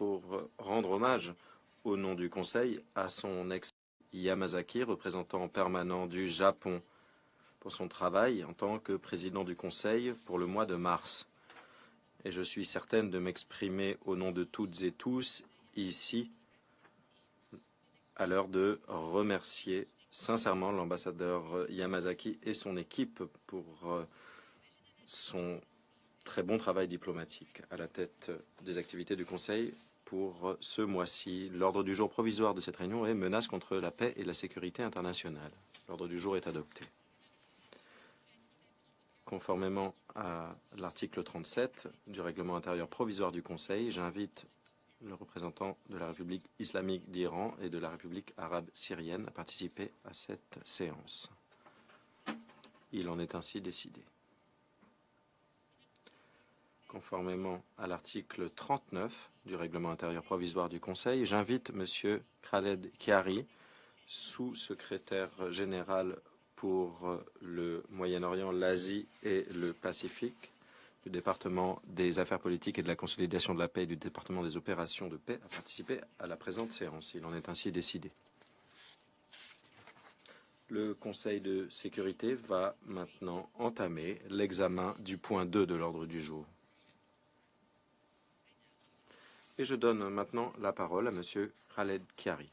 pour rendre hommage au nom du Conseil à son ex Yamazaki, représentant permanent du Japon, pour son travail en tant que président du Conseil pour le mois de mars. Et je suis certaine de m'exprimer au nom de toutes et tous ici à l'heure de remercier sincèrement l'ambassadeur Yamazaki et son équipe pour son très bon travail diplomatique à la tête des activités du Conseil pour ce mois-ci. L'ordre du jour provisoire de cette réunion est menace contre la paix et la sécurité internationale. L'ordre du jour est adopté. Conformément à l'article 37 du règlement intérieur provisoire du Conseil, j'invite le représentant de la République islamique d'Iran et de la République arabe syrienne à participer à cette séance. Il en est ainsi décidé. Conformément à l'article 39 du règlement intérieur provisoire du Conseil, j'invite M. Khaled Kiari, sous-secrétaire général pour le Moyen-Orient, l'Asie et le Pacifique, du département des affaires politiques et de la consolidation de la paix et du département des opérations de paix, à participer à la présente séance. Il en est ainsi décidé. Le Conseil de sécurité va maintenant entamer l'examen du point 2 de l'ordre du jour. Et je donne maintenant la parole à M. Khaled Kiari.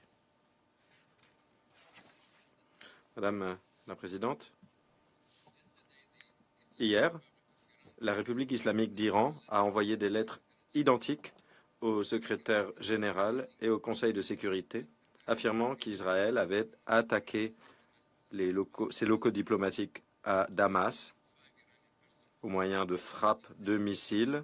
Madame la Présidente, hier, la République islamique d'Iran a envoyé des lettres identiques au secrétaire général et au Conseil de sécurité, affirmant qu'Israël avait attaqué ses locaux diplomatiques à Damas au moyen de frappes de missiles.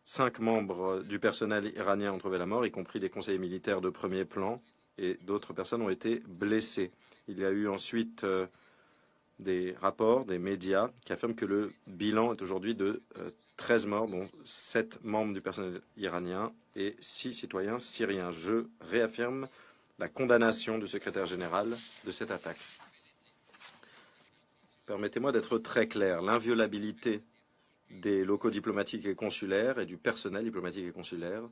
5 membres du personnel iranien ont trouvé la mort, y compris des conseillers militaires de premier plan, et d'autres personnes ont été blessées. Il y a eu ensuite des rapports des médias qui affirment que le bilan est aujourd'hui de 13 morts, dont 7 membres du personnel iranien et 6 citoyens syriens. Je réaffirme la condamnation du secrétaire général de cette attaque. Permettez-moi d'être très clair. L'inviolabilité des locaux diplomatiques et consulaires et du personnel diplomatique et consulaire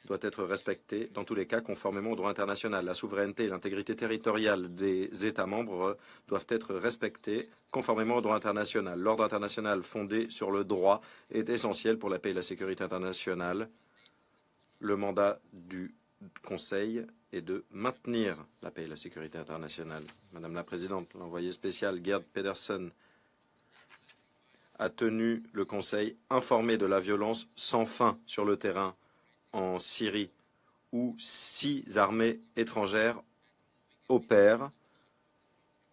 doit être respectée dans tous les cas conformément au droit international. La souveraineté et l'intégrité territoriale des États membres doivent être respectées conformément au droit international. L'ordre international fondé sur le droit est essentiel pour la paix et la sécurité internationale. Le mandat du Conseil est de maintenir la paix et la sécurité internationale. Madame la Présidente, l'envoyé spécial Gerd Pedersen a tenu le Conseil informé de la violence sans fin sur le terrain en Syrie, où 6 armées étrangères opèrent,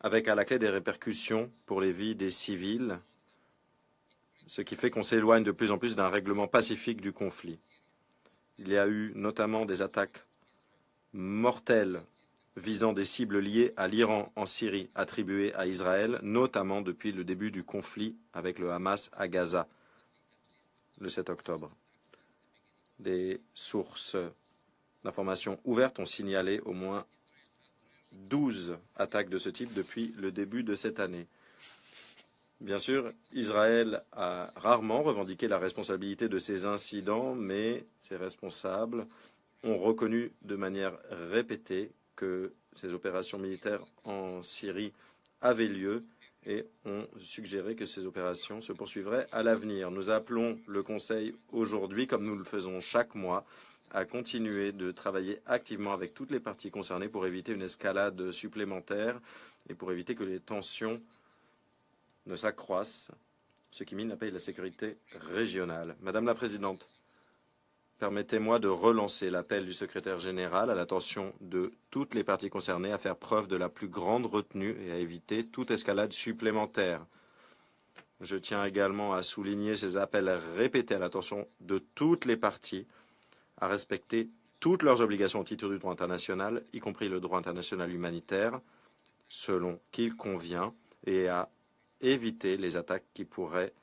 avec à la clé des répercussions pour les vies des civils, ce qui fait qu'on s'éloigne de plus en plus d'un règlement pacifique du conflit. Il y a eu notamment des attaques mortelles visant des cibles liées à l'Iran en Syrie, attribuées à Israël, notamment depuis le début du conflit avec le Hamas à Gaza, le 7 octobre. Des sources d'informations ouvertes ont signalé au moins 12 attaques de ce type depuis le début de cette année. Bien sûr, Israël a rarement revendiqué la responsabilité de ces incidents, mais ses responsables ont reconnu de manière répétée que ces opérations militaires en Syrie avaient lieu et ont suggéré que ces opérations se poursuivraient à l'avenir. Nous appelons le Conseil aujourd'hui, comme nous le faisons chaque mois, à continuer de travailler activement avec toutes les parties concernées pour éviter une escalade supplémentaire et pour éviter que les tensions ne s'accroissent, ce qui mine la paix et la sécurité régionale. Madame la Présidente, permettez-moi de relancer l'appel du secrétaire général à l'attention de toutes les parties concernées à faire preuve de la plus grande retenue et à éviter toute escalade supplémentaire. Je tiens également à souligner ces appels répétés à l'attention de toutes les parties à respecter toutes leurs obligations au titre du droit international, y compris le droit international humanitaire, selon qu'il convient, et à éviter les attaques qui pourraient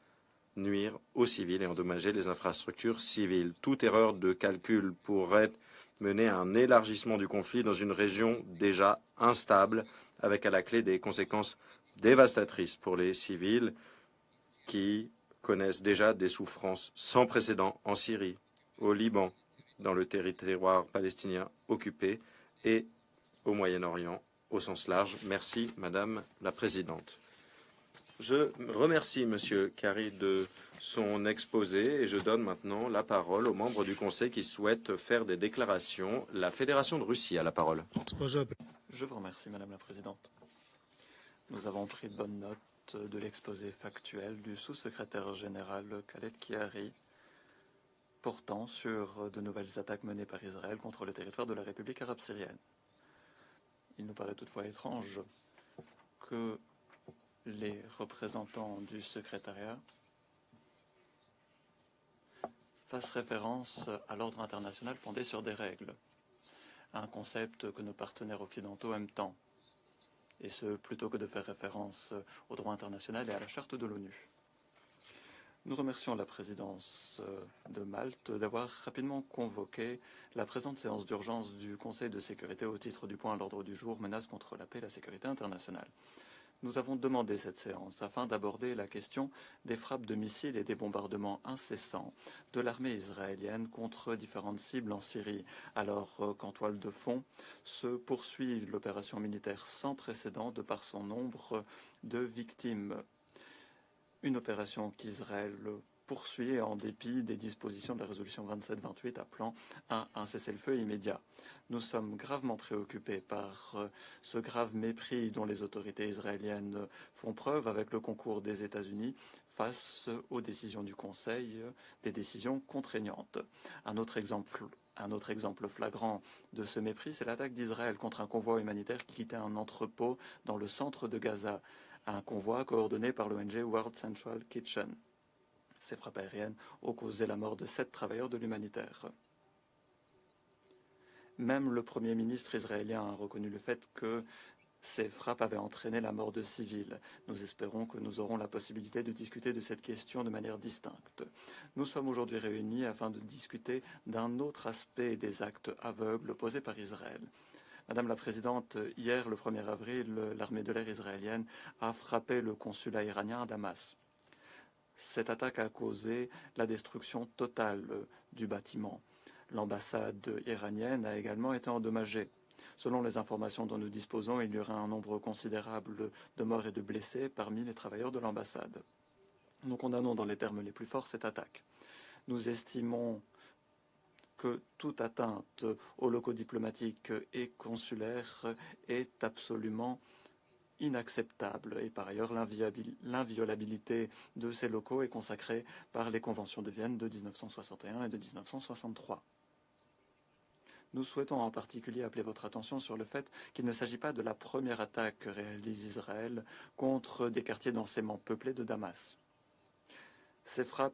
nuire aux civils et endommager les infrastructures civiles. Toute erreur de calcul pourrait mener à un élargissement du conflit dans une région déjà instable, avec à la clé des conséquences dévastatrices pour les civils qui connaissent déjà des souffrances sans précédent en Syrie, au Liban, dans le territoire palestinien occupé, et au Moyen-Orient au sens large. Merci, Madame la Présidente. Je remercie M. Khari de son exposé et je donne maintenant la parole aux membres du Conseil qui souhaitent faire des déclarations. La Fédération de Russie a la parole. Je vous remercie, Madame la Présidente. Nous avons pris bonne note de l'exposé factuel du sous-secrétaire général Khaled Khari portant sur de nouvelles attaques menées par Israël contre le territoire de la République arabe syrienne. Il nous paraît toutefois étrange que les représentants du secrétariat fassent référence à l'ordre international fondé sur des règles, un concept que nos partenaires occidentaux aiment tant, et ce plutôt que de faire référence au droit international et à la charte de l'ONU. Nous remercions la présidence de Malte d'avoir rapidement convoqué la présente séance d'urgence du Conseil de sécurité au titre du point à l'ordre du jour menace contre la paix et la sécurité internationale. Nous avons demandé cette séance afin d'aborder la question des frappes de missiles et des bombardements incessants de l'armée israélienne contre différentes cibles en Syrie, alors qu'en toile de fond se poursuit l'opération militaire sans précédent de par son nombre de victimes. Une opération qu'Israël poursuit en dépit des dispositions de la résolution 2728 appelant à un cessez-le-feu immédiat. Nous sommes gravement préoccupés par ce grave mépris dont les autorités israéliennes font preuve avec le concours des États-Unis face aux décisions du Conseil, des décisions contraignantes. Un autre exemple flagrant de ce mépris, c'est l'attaque d'Israël contre un convoi humanitaire qui quittait un entrepôt dans le centre de Gaza, un convoi coordonné par l'ONG World Central Kitchen. Ces frappes aériennes ont causé la mort de 7 travailleurs de l'humanitaire. Même le Premier ministre israélien a reconnu le fait que ces frappes avaient entraîné la mort de civils. Nous espérons que nous aurons la possibilité de discuter de cette question de manière distincte. Nous sommes aujourd'hui réunis afin de discuter d'un autre aspect des actes aveugles posés par Israël. Madame la Présidente, hier, le 1er avril, l'armée de l'air israélienne a frappé le consulat iranien à Damas. Cette attaque a causé la destruction totale du bâtiment. L'ambassade iranienne a également été endommagée. Selon les informations dont nous disposons, il y aurait un nombre considérable de morts et de blessés parmi les travailleurs de l'ambassade. Nous condamnons dans les termes les plus forts cette attaque. Nous estimons que toute atteinte aux locaux diplomatiques et consulaires est absolument inacceptable. Et par ailleurs, l'inviolabilité de ces locaux est consacrée par les conventions de Vienne de 1961 et de 1963. Nous souhaitons en particulier appeler votre attention sur le fait qu'il ne s'agit pas de la première attaque que réalise Israël contre des quartiers densément peuplés de Damas. Ces frappes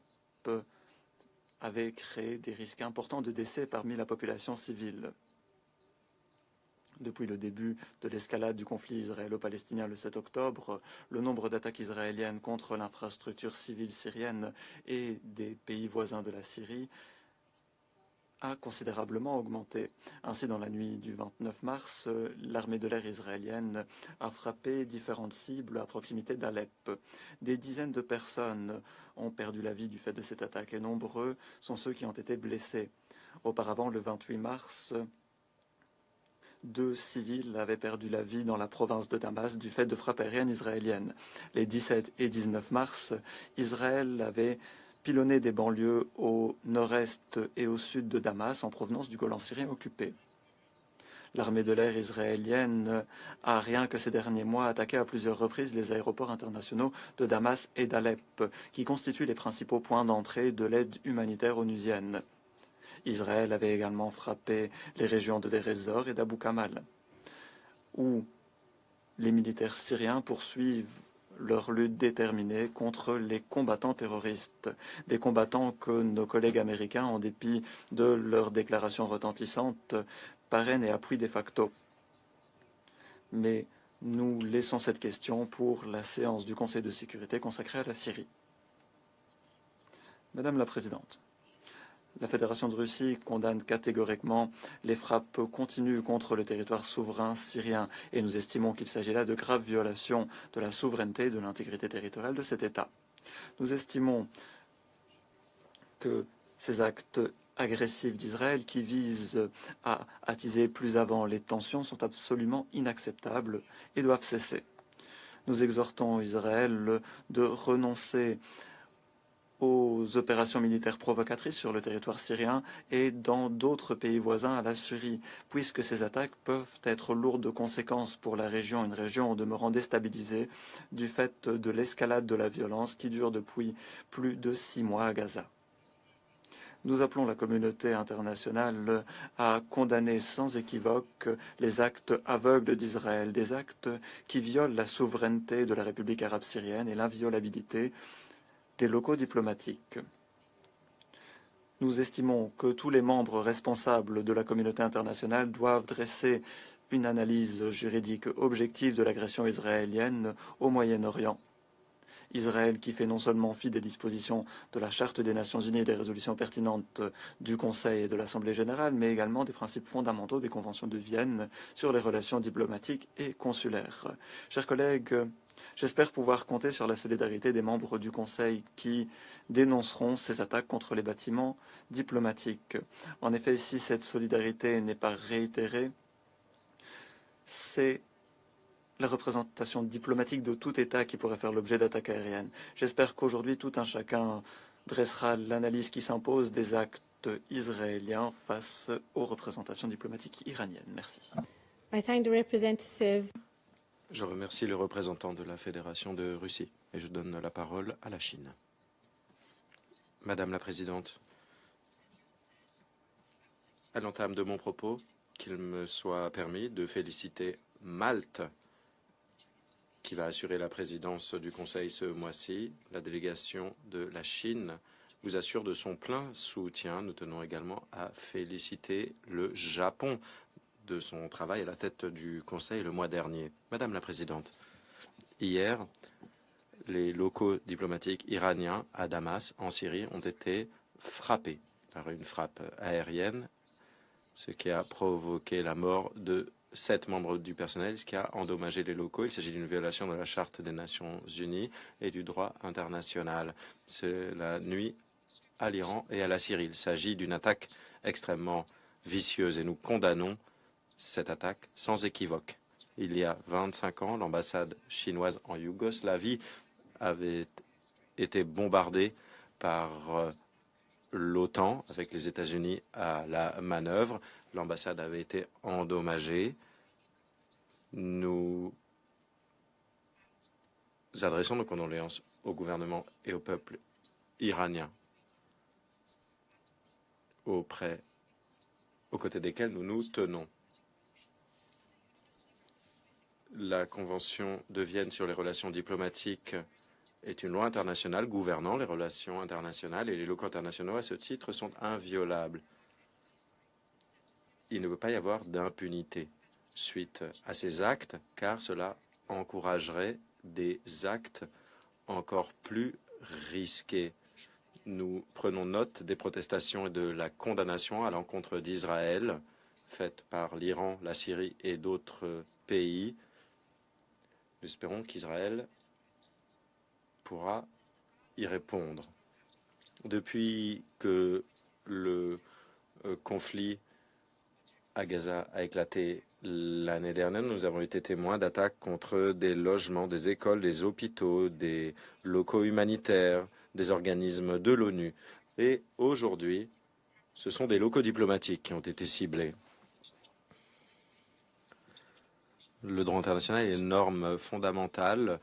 avaient créé des risques importants de décès parmi la population civile. Depuis le début de l'escalade du conflit israélo-palestinien le 7 octobre, le nombre d'attaques israéliennes contre l'infrastructure civile syrienne et des pays voisins de la Syrie a considérablement augmenté. Ainsi, dans la nuit du 29 mars, l'armée de l'air israélienne a frappé différentes cibles à proximité d'Alep. Des dizaines de personnes ont perdu la vie du fait de cette attaque et nombreux sont ceux qui ont été blessés. Auparavant, le 28 mars, 2 civils avaient perdu la vie dans la province de Damas du fait de frappes aériennes israéliennes. Les 17 et 19 mars, Israël avait pilonné des banlieues au nord-est et au sud de Damas en provenance du Golan syrien occupé. L'armée de l'air israélienne a, rien que ces derniers mois, attaqué à plusieurs reprises les aéroports internationaux de Damas et d'Alep, qui constituent les principaux points d'entrée de l'aide humanitaire onusienne. Israël avait également frappé les régions de Deir ez-Zor et d'Abu Kamal, où les militaires syriens poursuivent leur lutte déterminée contre les combattants terroristes, des combattants que nos collègues américains, en dépit de leurs déclarations retentissantes, parrainent et appuient de facto. Mais nous laissons cette question pour la séance du Conseil de sécurité consacrée à la Syrie. Madame la Présidente, la Fédération de Russie condamne catégoriquement les frappes continues contre le territoire souverain syrien et nous estimons qu'il s'agit là de graves violations de la souveraineté et de l'intégrité territoriale de cet État. Nous estimons que ces actes agressives d'Israël qui visent à attiser plus avant les tensions sont absolument inacceptables et doivent cesser. Nous exhortons Israël de renoncer aux opérations militaires provocatrices sur le territoire syrien et dans d'autres pays voisins à la Syrie, puisque ces attaques peuvent être lourdes de conséquences pour la région, une région en demeurant déstabilisée du fait de l'escalade de la violence qui dure depuis plus de 6 mois à Gaza. Nous appelons la communauté internationale à condamner sans équivoque les actes aveugles d'Israël, des actes qui violent la souveraineté de la République arabe syrienne et l'inviolabilité des locaux diplomatiques. Nous estimons que tous les membres responsables de la communauté internationale doivent dresser une analyse juridique objective de l'agression israélienne au Moyen-Orient. Israël qui fait non seulement fi des dispositions de la Charte des Nations Unies et des résolutions pertinentes du Conseil et de l'Assemblée générale, mais également des principes fondamentaux des conventions de Vienne sur les relations diplomatiques et consulaires. Chers collègues, j'espère pouvoir compter sur la solidarité des membres du Conseil qui dénonceront ces attaques contre les bâtiments diplomatiques. En effet, si cette solidarité n'est pas réitérée, c'est la représentation diplomatique de tout État qui pourrait faire l'objet d'attaques aériennes. J'espère qu'aujourd'hui, tout un chacun dressera l'analyse qui s'impose des actes israéliens face aux représentations diplomatiques iraniennes. Merci. Je remercie le représentant de la Fédération de Russie et je donne la parole à la Chine. Madame la Présidente, à l'entame de mon propos, qu'il me soit permis de féliciter Malte, qui va assurer la présidence du Conseil ce mois-ci. La délégation de la Chine vous assure de son plein soutien. Nous tenons également à féliciter le Japon de son travail à la tête du Conseil le mois dernier. Madame la Présidente, hier, les locaux diplomatiques iraniens à Damas, en Syrie, ont été frappés par une frappe aérienne, ce qui a provoqué la mort de 7 membres du personnel, ce qui a endommagé les locaux. Il s'agit d'une violation de la Charte des Nations Unies et du droit international. Cela nuit à l'Iran et à la Syrie. Il s'agit d'une attaque extrêmement vicieuse et nous condamnons cette attaque sans équivoque. Il y a 25 ans, l'ambassade chinoise en Yougoslavie avait été bombardée par l'OTAN avec les États-Unis à la manœuvre. L'ambassade avait été endommagée. Nous adressons nos condoléances au gouvernement et au peuple iranien, aux côtés desquels nous nous tenons. La Convention de Vienne sur les relations diplomatiques est une loi internationale gouvernant les relations internationales et les locaux internationaux, à ce titre, sont inviolables. Il ne peut pas y avoir d'impunité suite à ces actes, car cela encouragerait des actes encore plus risqués. Nous prenons note des protestations et de la condamnation à l'encontre d'Israël, faites par l'Iran, la Syrie et d'autres pays. Nous espérons qu'Israël pourra y répondre. Depuis que le conflit à Gaza a éclaté l'année dernière, nous avons été témoins d'attaques contre des logements, des écoles, des hôpitaux, des locaux humanitaires, des organismes de l'ONU. Et aujourd'hui, ce sont des locaux diplomatiques qui ont été ciblés. Le droit international et les normes fondamentales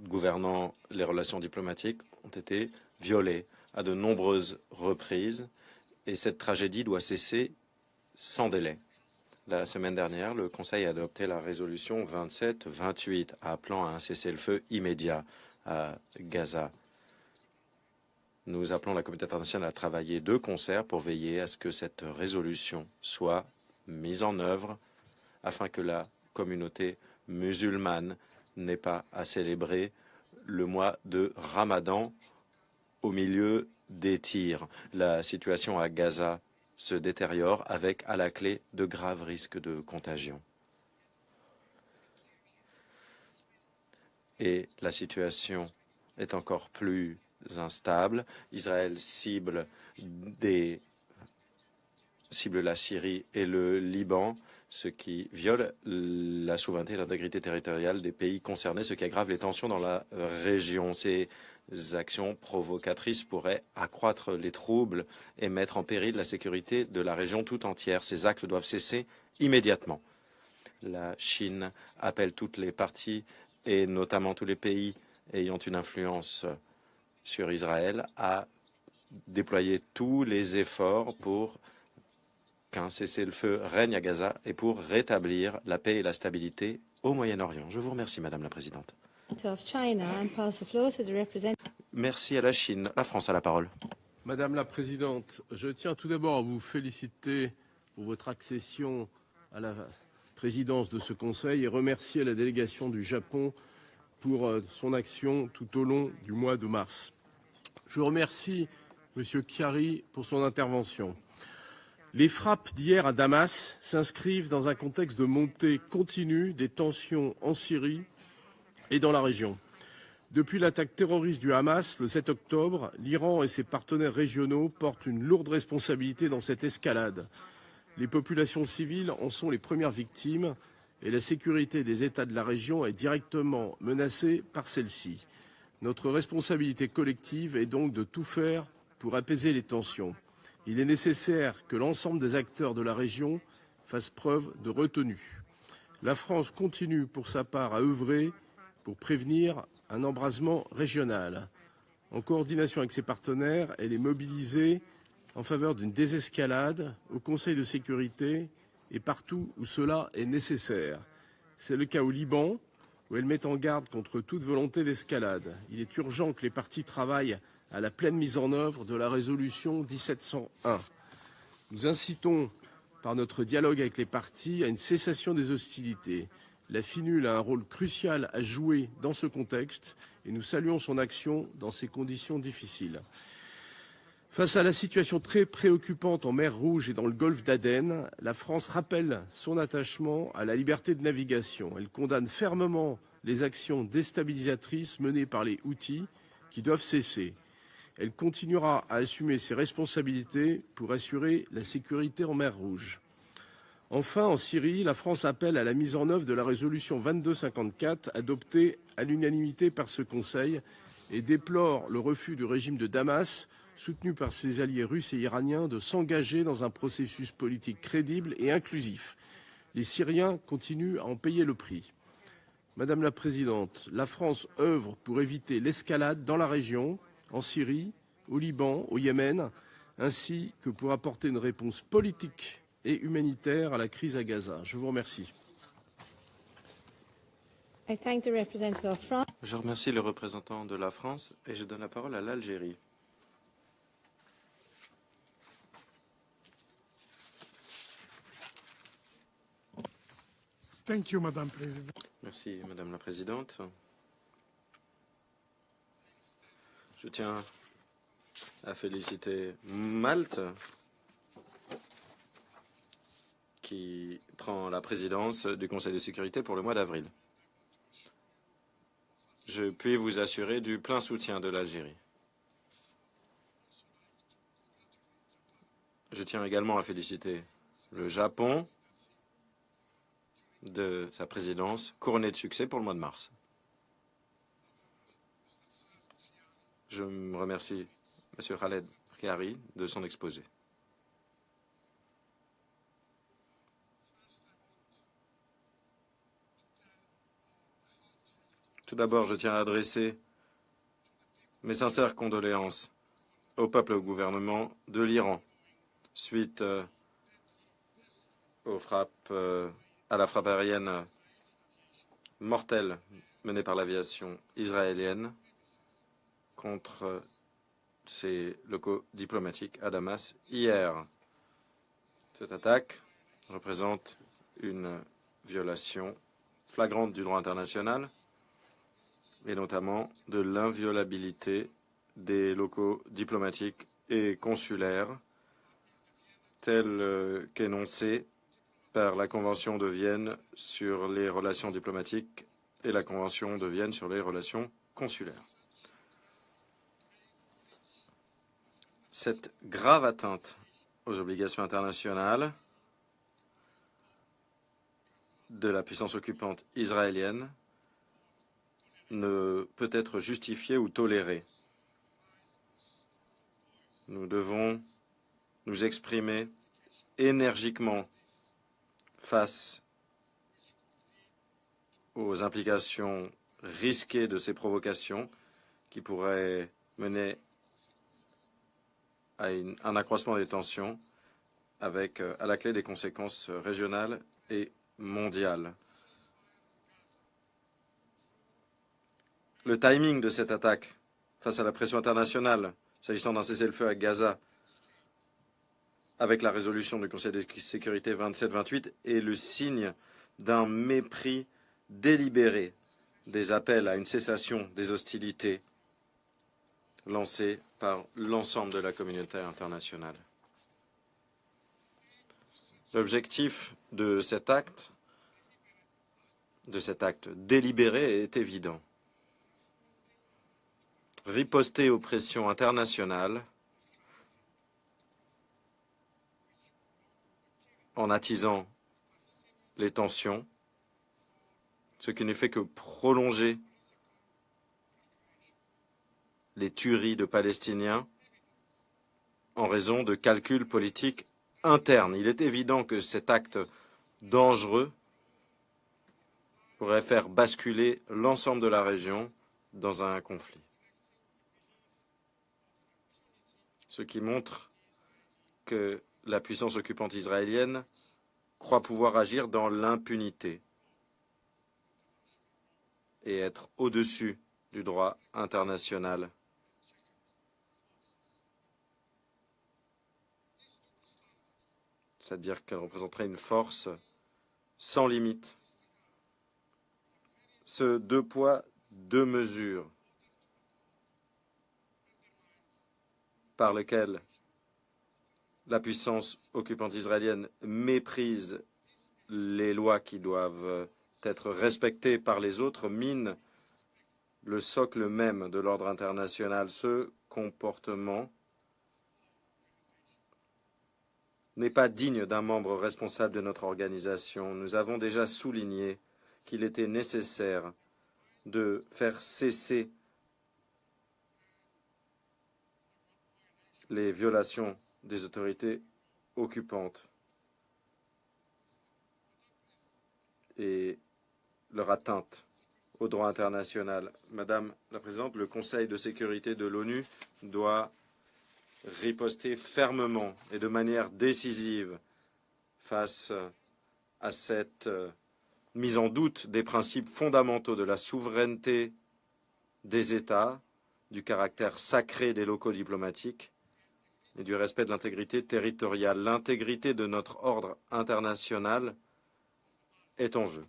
gouvernant les relations diplomatiques ont été violées à de nombreuses reprises et cette tragédie doit cesser sans délai. La semaine dernière, le Conseil a adopté la résolution 27-28 appelant à un cessez-le-feu immédiat à Gaza. Nous appelons la communauté internationale à travailler de concert pour veiller à ce que cette résolution soit mise en œuvre afin que la communauté musulmane n'ait pas à célébrer le mois de Ramadan au milieu des tirs. La situation à Gaza se détériore avec à la clé de graves risques de contagion. Et la situation est encore plus instables. Israël cible la Syrie et le Liban, ce qui viole la souveraineté et l'intégrité territoriale des pays concernés, ce qui aggrave les tensions dans la région. Ces actions provocatrices pourraient accroître les troubles et mettre en péril la sécurité de la région tout entière. Ces actes doivent cesser immédiatement. La Chine appelle toutes les parties, et notamment tous les pays ayant une influence sur Israël, à déployer tous les efforts pour qu'un cessez-le-feu règne à Gaza et pour rétablir la paix et la stabilité au Moyen-Orient. Je vous remercie, Madame la Présidente. Merci à la Chine. La France a la parole. Madame la Présidente, je tiens tout d'abord à vous féliciter pour votre accession à la présidence de ce Conseil et remercier la délégation du Japon pour son action tout au long du mois de mars. Je remercie M. Chiari pour son intervention. Les frappes d'hier à Damas s'inscrivent dans un contexte de montée continue des tensions en Syrie et dans la région. Depuis l'attaque terroriste du Hamas le 7 octobre, l'Iran et ses partenaires régionaux portent une lourde responsabilité dans cette escalade. Les populations civiles en sont les premières victimes et la sécurité des États de la région est directement menacée par celle-ci. Notre responsabilité collective est donc de tout faire pour apaiser les tensions. Il est nécessaire que l'ensemble des acteurs de la région fassent preuve de retenue. La France continue pour sa part à œuvrer pour prévenir un embrasement régional. En coordination avec ses partenaires, elle est mobilisée en faveur d'une désescalade au Conseil de sécurité et partout où cela est nécessaire. C'est le cas au Liban, où elle met en garde contre toute volonté d'escalade. Il est urgent que les parties travaillent à la pleine mise en œuvre de la résolution 1701. Nous incitons, par notre dialogue avec les parties, à une cessation des hostilités. La FINUL a un rôle crucial à jouer dans ce contexte et nous saluons son action dans ces conditions difficiles. Face à la situation très préoccupante en mer Rouge et dans le golfe d'Aden, la France rappelle son attachement à la liberté de navigation. Elle condamne fermement les actions déstabilisatrices menées par les Houthis qui doivent cesser. Elle continuera à assumer ses responsabilités pour assurer la sécurité en mer Rouge. Enfin, en Syrie, la France appelle à la mise en œuvre de la résolution 2254 adoptée à l'unanimité par ce Conseil et déplore le refus du régime de Damas, soutenu par ses alliés russes et iraniens, de s'engager dans un processus politique crédible et inclusif. Les Syriens continuent à en payer le prix. Madame la Présidente, la France œuvre pour éviter l'escalade dans la région, en Syrie, au Liban, au Yémen, ainsi que pour apporter une réponse politique et humanitaire à la crise à Gaza. Je vous remercie. Je remercie le représentant de la France et je donne la parole à l'Algérie. Merci, Madame la Présidente. Je tiens à féliciter Malte, qui prend la présidence du Conseil de sécurité pour le mois d'avril. Je puis vous assurer du plein soutien de l'Algérie. Je tiens également à féliciter le Japon de sa présidence, couronnée de succès pour le mois de mars. Je me remercie M. Khaled Khiari de son exposé. Tout d'abord, je tiens à adresser mes sincères condoléances au peuple et au gouvernement de l'Iran suite à la frappe aérienne mortelle menée par l'aviation israélienne contre ses locaux diplomatiques à Damas hier. Cette attaque représente une violation flagrante du droit international et notamment de l'inviolabilité des locaux diplomatiques et consulaires tels qu'énoncés par la Convention de Vienne sur les relations diplomatiques et la Convention de Vienne sur les relations consulaires. Cette grave atteinte aux obligations internationales de la puissance occupante israélienne ne peut être justifiée ou tolérée. Nous devons nous exprimer énergiquement face aux implications risquées de ces provocations qui pourraient mener à un accroissement des tensions avec à la clé des conséquences régionales et mondiales. Le timing de cette attaque face à la pression internationale, s'agissant d'un cessez-le-feu à Gaza, avec la résolution du Conseil de sécurité 27-28, est le signe d'un mépris délibéré des appels à une cessation des hostilités lancés par l'ensemble de la communauté internationale. L'objectif de cet acte délibéré est évident. Riposter aux pressions internationales en attisant les tensions, ce qui ne fait que prolonger les tueries de Palestiniens en raison de calculs politiques internes. Il est évident que cet acte dangereux pourrait faire basculer l'ensemble de la région dans un conflit. Ce qui montre que la puissance occupante israélienne croit pouvoir agir dans l'impunité et être au-dessus du droit international. C'est-à-dire qu'elle représenterait une force sans limite. Ce deux poids, deux mesures par lequel la puissance occupante israélienne méprise les lois qui doivent être respectées par les autres mine le socle même de l'ordre international. Ce comportement n'est pas digne d'un membre responsable de notre organisation. Nous avons déjà souligné qu'il était nécessaire de faire cesser les violations des autorités occupantes et leur atteinte au droit international. Madame la Présidente, le Conseil de sécurité de l'ONU doit riposter fermement et de manière décisive face à cette mise en doute des principes fondamentaux de la souveraineté des États, du caractère sacré des locaux diplomatiques et du respect de l'intégrité territoriale. L'intégrité de notre ordre international est en jeu.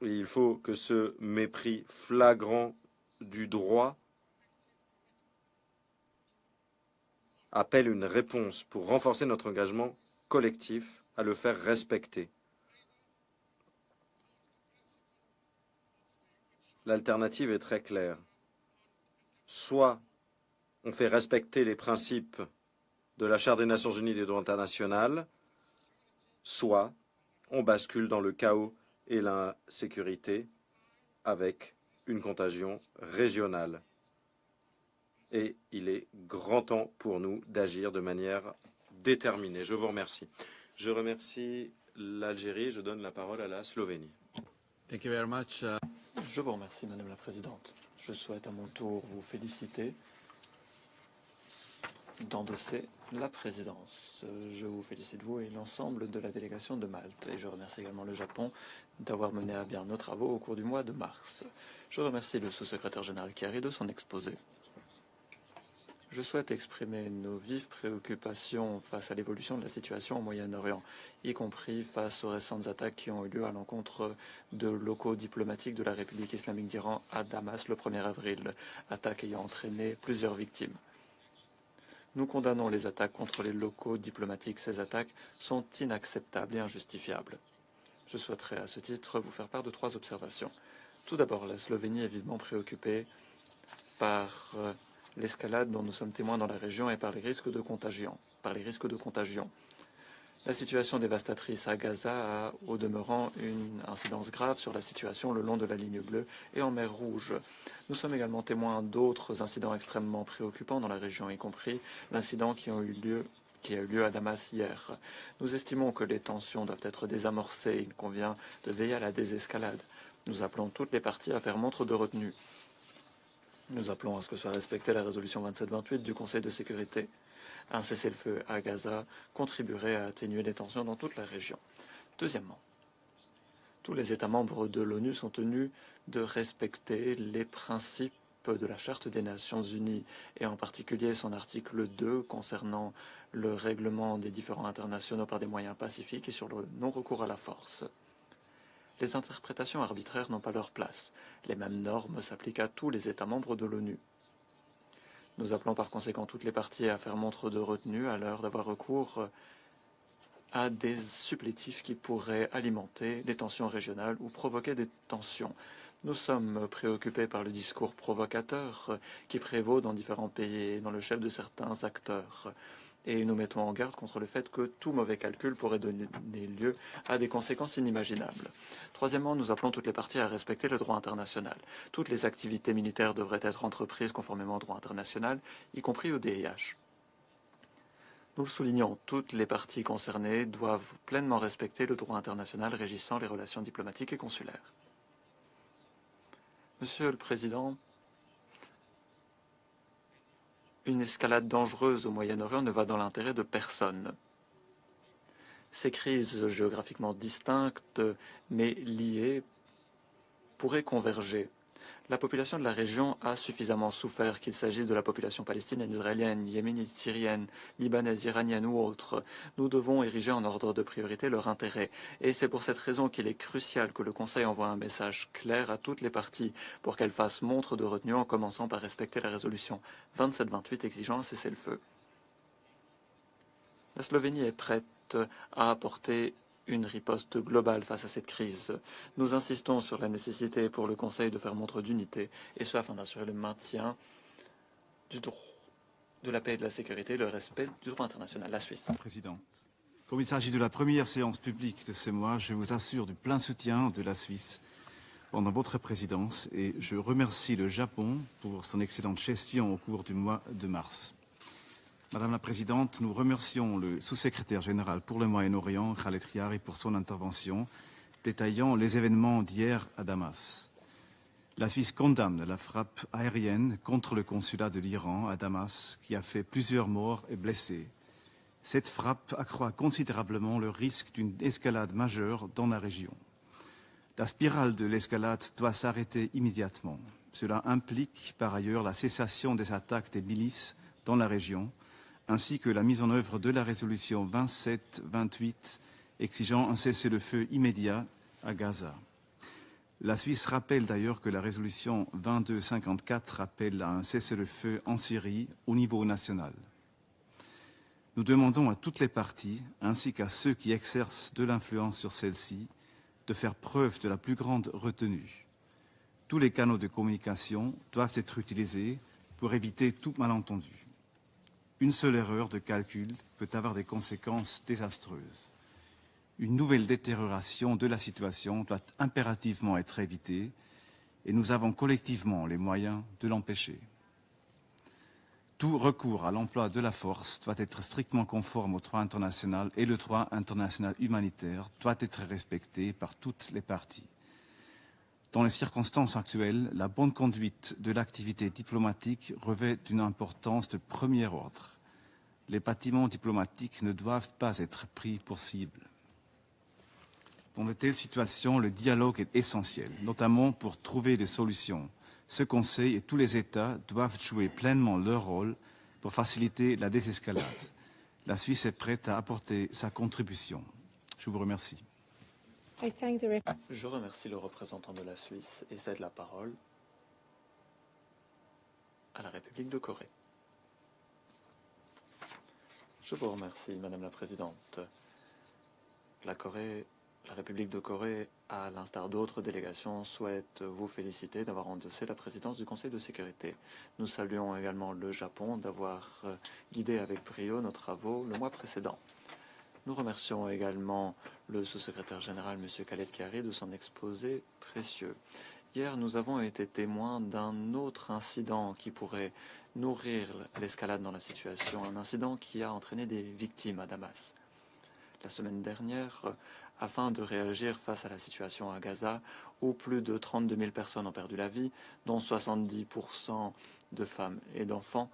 Et il faut que ce mépris flagrant du droit appelle une réponse pour renforcer notre engagement collectif à le faire respecter. L'alternative est très claire. Soit on fait respecter les principes de la Charte des Nations Unies des droits internationaux, soit on bascule dans le chaos et l'insécurité avec une contagion régionale. Et il est grand temps pour nous d'agir de manière déterminée. Je vous remercie. Je remercie l'Algérie. Je donne la parole à la Slovénie. Thank you very much. Je vous remercie, Madame la Présidente. Je souhaite à mon tour vous féliciter d'endosser la présidence. Je vous félicite, vous et l'ensemble de la délégation de Malte. Et je remercie également le Japon d'avoir mené à bien nos travaux au cours du mois de mars. Je remercie le sous-secrétaire général Kerry de son exposé. Je souhaite exprimer nos vives préoccupations face à l'évolution de la situation au Moyen-Orient, y compris face aux récentes attaques qui ont eu lieu à l'encontre de locaux diplomatiques de la République islamique d'Iran à Damas le 1er avril, attaque ayant entraîné plusieurs victimes. Nous condamnons les attaques contre les locaux diplomatiques. Ces attaques sont inacceptables et injustifiables. Je souhaiterais à ce titre vous faire part de 3 observations. Tout d'abord, la Slovénie est vivement préoccupée par l'escalade dont nous sommes témoins dans la région et par les risques de contagion. La situation dévastatrice à Gaza a, au demeurant, une incidence grave sur la situation le long de la ligne bleue et en mer Rouge. Nous sommes également témoins d'autres incidents extrêmement préoccupants dans la région, y compris l'incident qui a eu lieu à Damas hier. Nous estimons que les tensions doivent être désamorcées. Il convient de veiller à la désescalade. Nous appelons toutes les parties à faire montre de retenue. Nous appelons à ce que soit respectée la résolution 2728 du Conseil de sécurité. Un cessez-le-feu à Gaza contribuerait à atténuer les tensions dans toute la région. Deuxièmement, tous les États membres de l'ONU sont tenus de respecter les principes de la Charte des Nations Unies et en particulier son article 2 concernant le règlement des différends internationaux par des moyens pacifiques et sur le non-recours à la force. Les interprétations arbitraires n'ont pas leur place. Les mêmes normes s'appliquent à tous les États membres de l'ONU. Nous appelons par conséquent toutes les parties à faire montre de retenue à l'heure d'avoir recours à des supplétifs qui pourraient alimenter les tensions régionales ou provoquer des tensions. Nous sommes préoccupés par le discours provocateur qui prévaut dans différents pays et dans le chef de certains acteurs. Et nous mettons en garde contre le fait que tout mauvais calcul pourrait donner lieu à des conséquences inimaginables. Troisièmement, nous appelons toutes les parties à respecter le droit international. Toutes les activités militaires devraient être entreprises conformément au droit international, y compris au DIH. Nous le soulignons, toutes les parties concernées doivent pleinement respecter le droit international régissant les relations diplomatiques et consulaires. Monsieur le Président, une escalade dangereuse au Moyen-Orient ne va dans l'intérêt de personne. Ces crises géographiquement distinctes mais liées pourraient converger. La population de la région a suffisamment souffert, qu'il s'agisse de la population palestinienne, israélienne, yéménite, syrienne, libanaise, iranienne ou autre. Nous devons ériger en ordre de priorité leur intérêt. Et c'est pour cette raison qu'il est crucial que le Conseil envoie un message clair à toutes les parties pour qu'elles fassent montre de retenue en commençant par respecter la résolution 2728 exigeant un cessez-le-feu. La Slovénie est prête à apporter une riposte globale face à cette crise. Nous insistons sur la nécessité pour le Conseil de faire montre d'unité, et ce afin d'assurer le maintien du droit, de la paix et de la sécurité et le respect du droit international. La Suisse. Présidente, comme il s'agit de la première séance publique de ce mois, je vous assure du plein soutien de la Suisse pendant votre présidence et je remercie le Japon pour son excellente gestion au cours du mois de mars. Madame la Présidente, nous remercions le sous-secrétaire général pour le Moyen-Orient, Khaled Riari, pour son intervention, détaillant les événements d'hier à Damas. La Suisse condamne la frappe aérienne contre le consulat de l'Iran à Damas, qui a fait plusieurs morts et blessés. Cette frappe accroît considérablement le risque d'une escalade majeure dans la région. La spirale de l'escalade doit s'arrêter immédiatement. Cela implique par ailleurs la cessation des attaques des milices dans la région, ainsi que la mise en œuvre de la résolution 2728 exigeant un cessez-le-feu immédiat à Gaza. La Suisse rappelle d'ailleurs que la résolution 2254 appelle à un cessez-le-feu en Syrie au niveau national. Nous demandons à toutes les parties, ainsi qu'à ceux qui exercent de l'influence sur celle-ci, de faire preuve de la plus grande retenue. Tous les canaux de communication doivent être utilisés pour éviter tout malentendu. Une seule erreur de calcul peut avoir des conséquences désastreuses. Une nouvelle détérioration de la situation doit impérativement être évitée et nous avons collectivement les moyens de l'empêcher. Tout recours à l'emploi de la force doit être strictement conforme au droit international et le droit international humanitaire doit être respecté par toutes les parties. Dans les circonstances actuelles, la bonne conduite de l'activité diplomatique revêt d'une importance de premier ordre. Les bâtiments diplomatiques ne doivent pas être pris pour cible. Dans de telles situations, le dialogue est essentiel, notamment pour trouver des solutions. Ce Conseil et tous les États doivent jouer pleinement leur rôle pour faciliter la désescalade. La Suisse est prête à apporter sa contribution. Je vous remercie. Je remercie le représentant de la Suisse et cède la parole à la République de Corée. Je vous remercie, Madame la Présidente. La Corée La République de Corée, à l'instar d'autres délégations, souhaite vous féliciter d'avoir endossé la présidence du Conseil de sécurité. Nous saluons également le Japon d'avoir guidé avec brio nos travaux le mois précédent. Nous remercions également le sous-secrétaire général, M. Khaled Khari, de son exposé précieux. Hier, nous avons été témoins d'un autre incident qui pourrait nourrir l'escalade dans la situation, un incident qui a entraîné des victimes à Damas. La semaine dernière, afin de réagir face à la situation à Gaza, où plus de 32 000 personnes ont perdu la vie, dont 70% de femmes et d'enfants,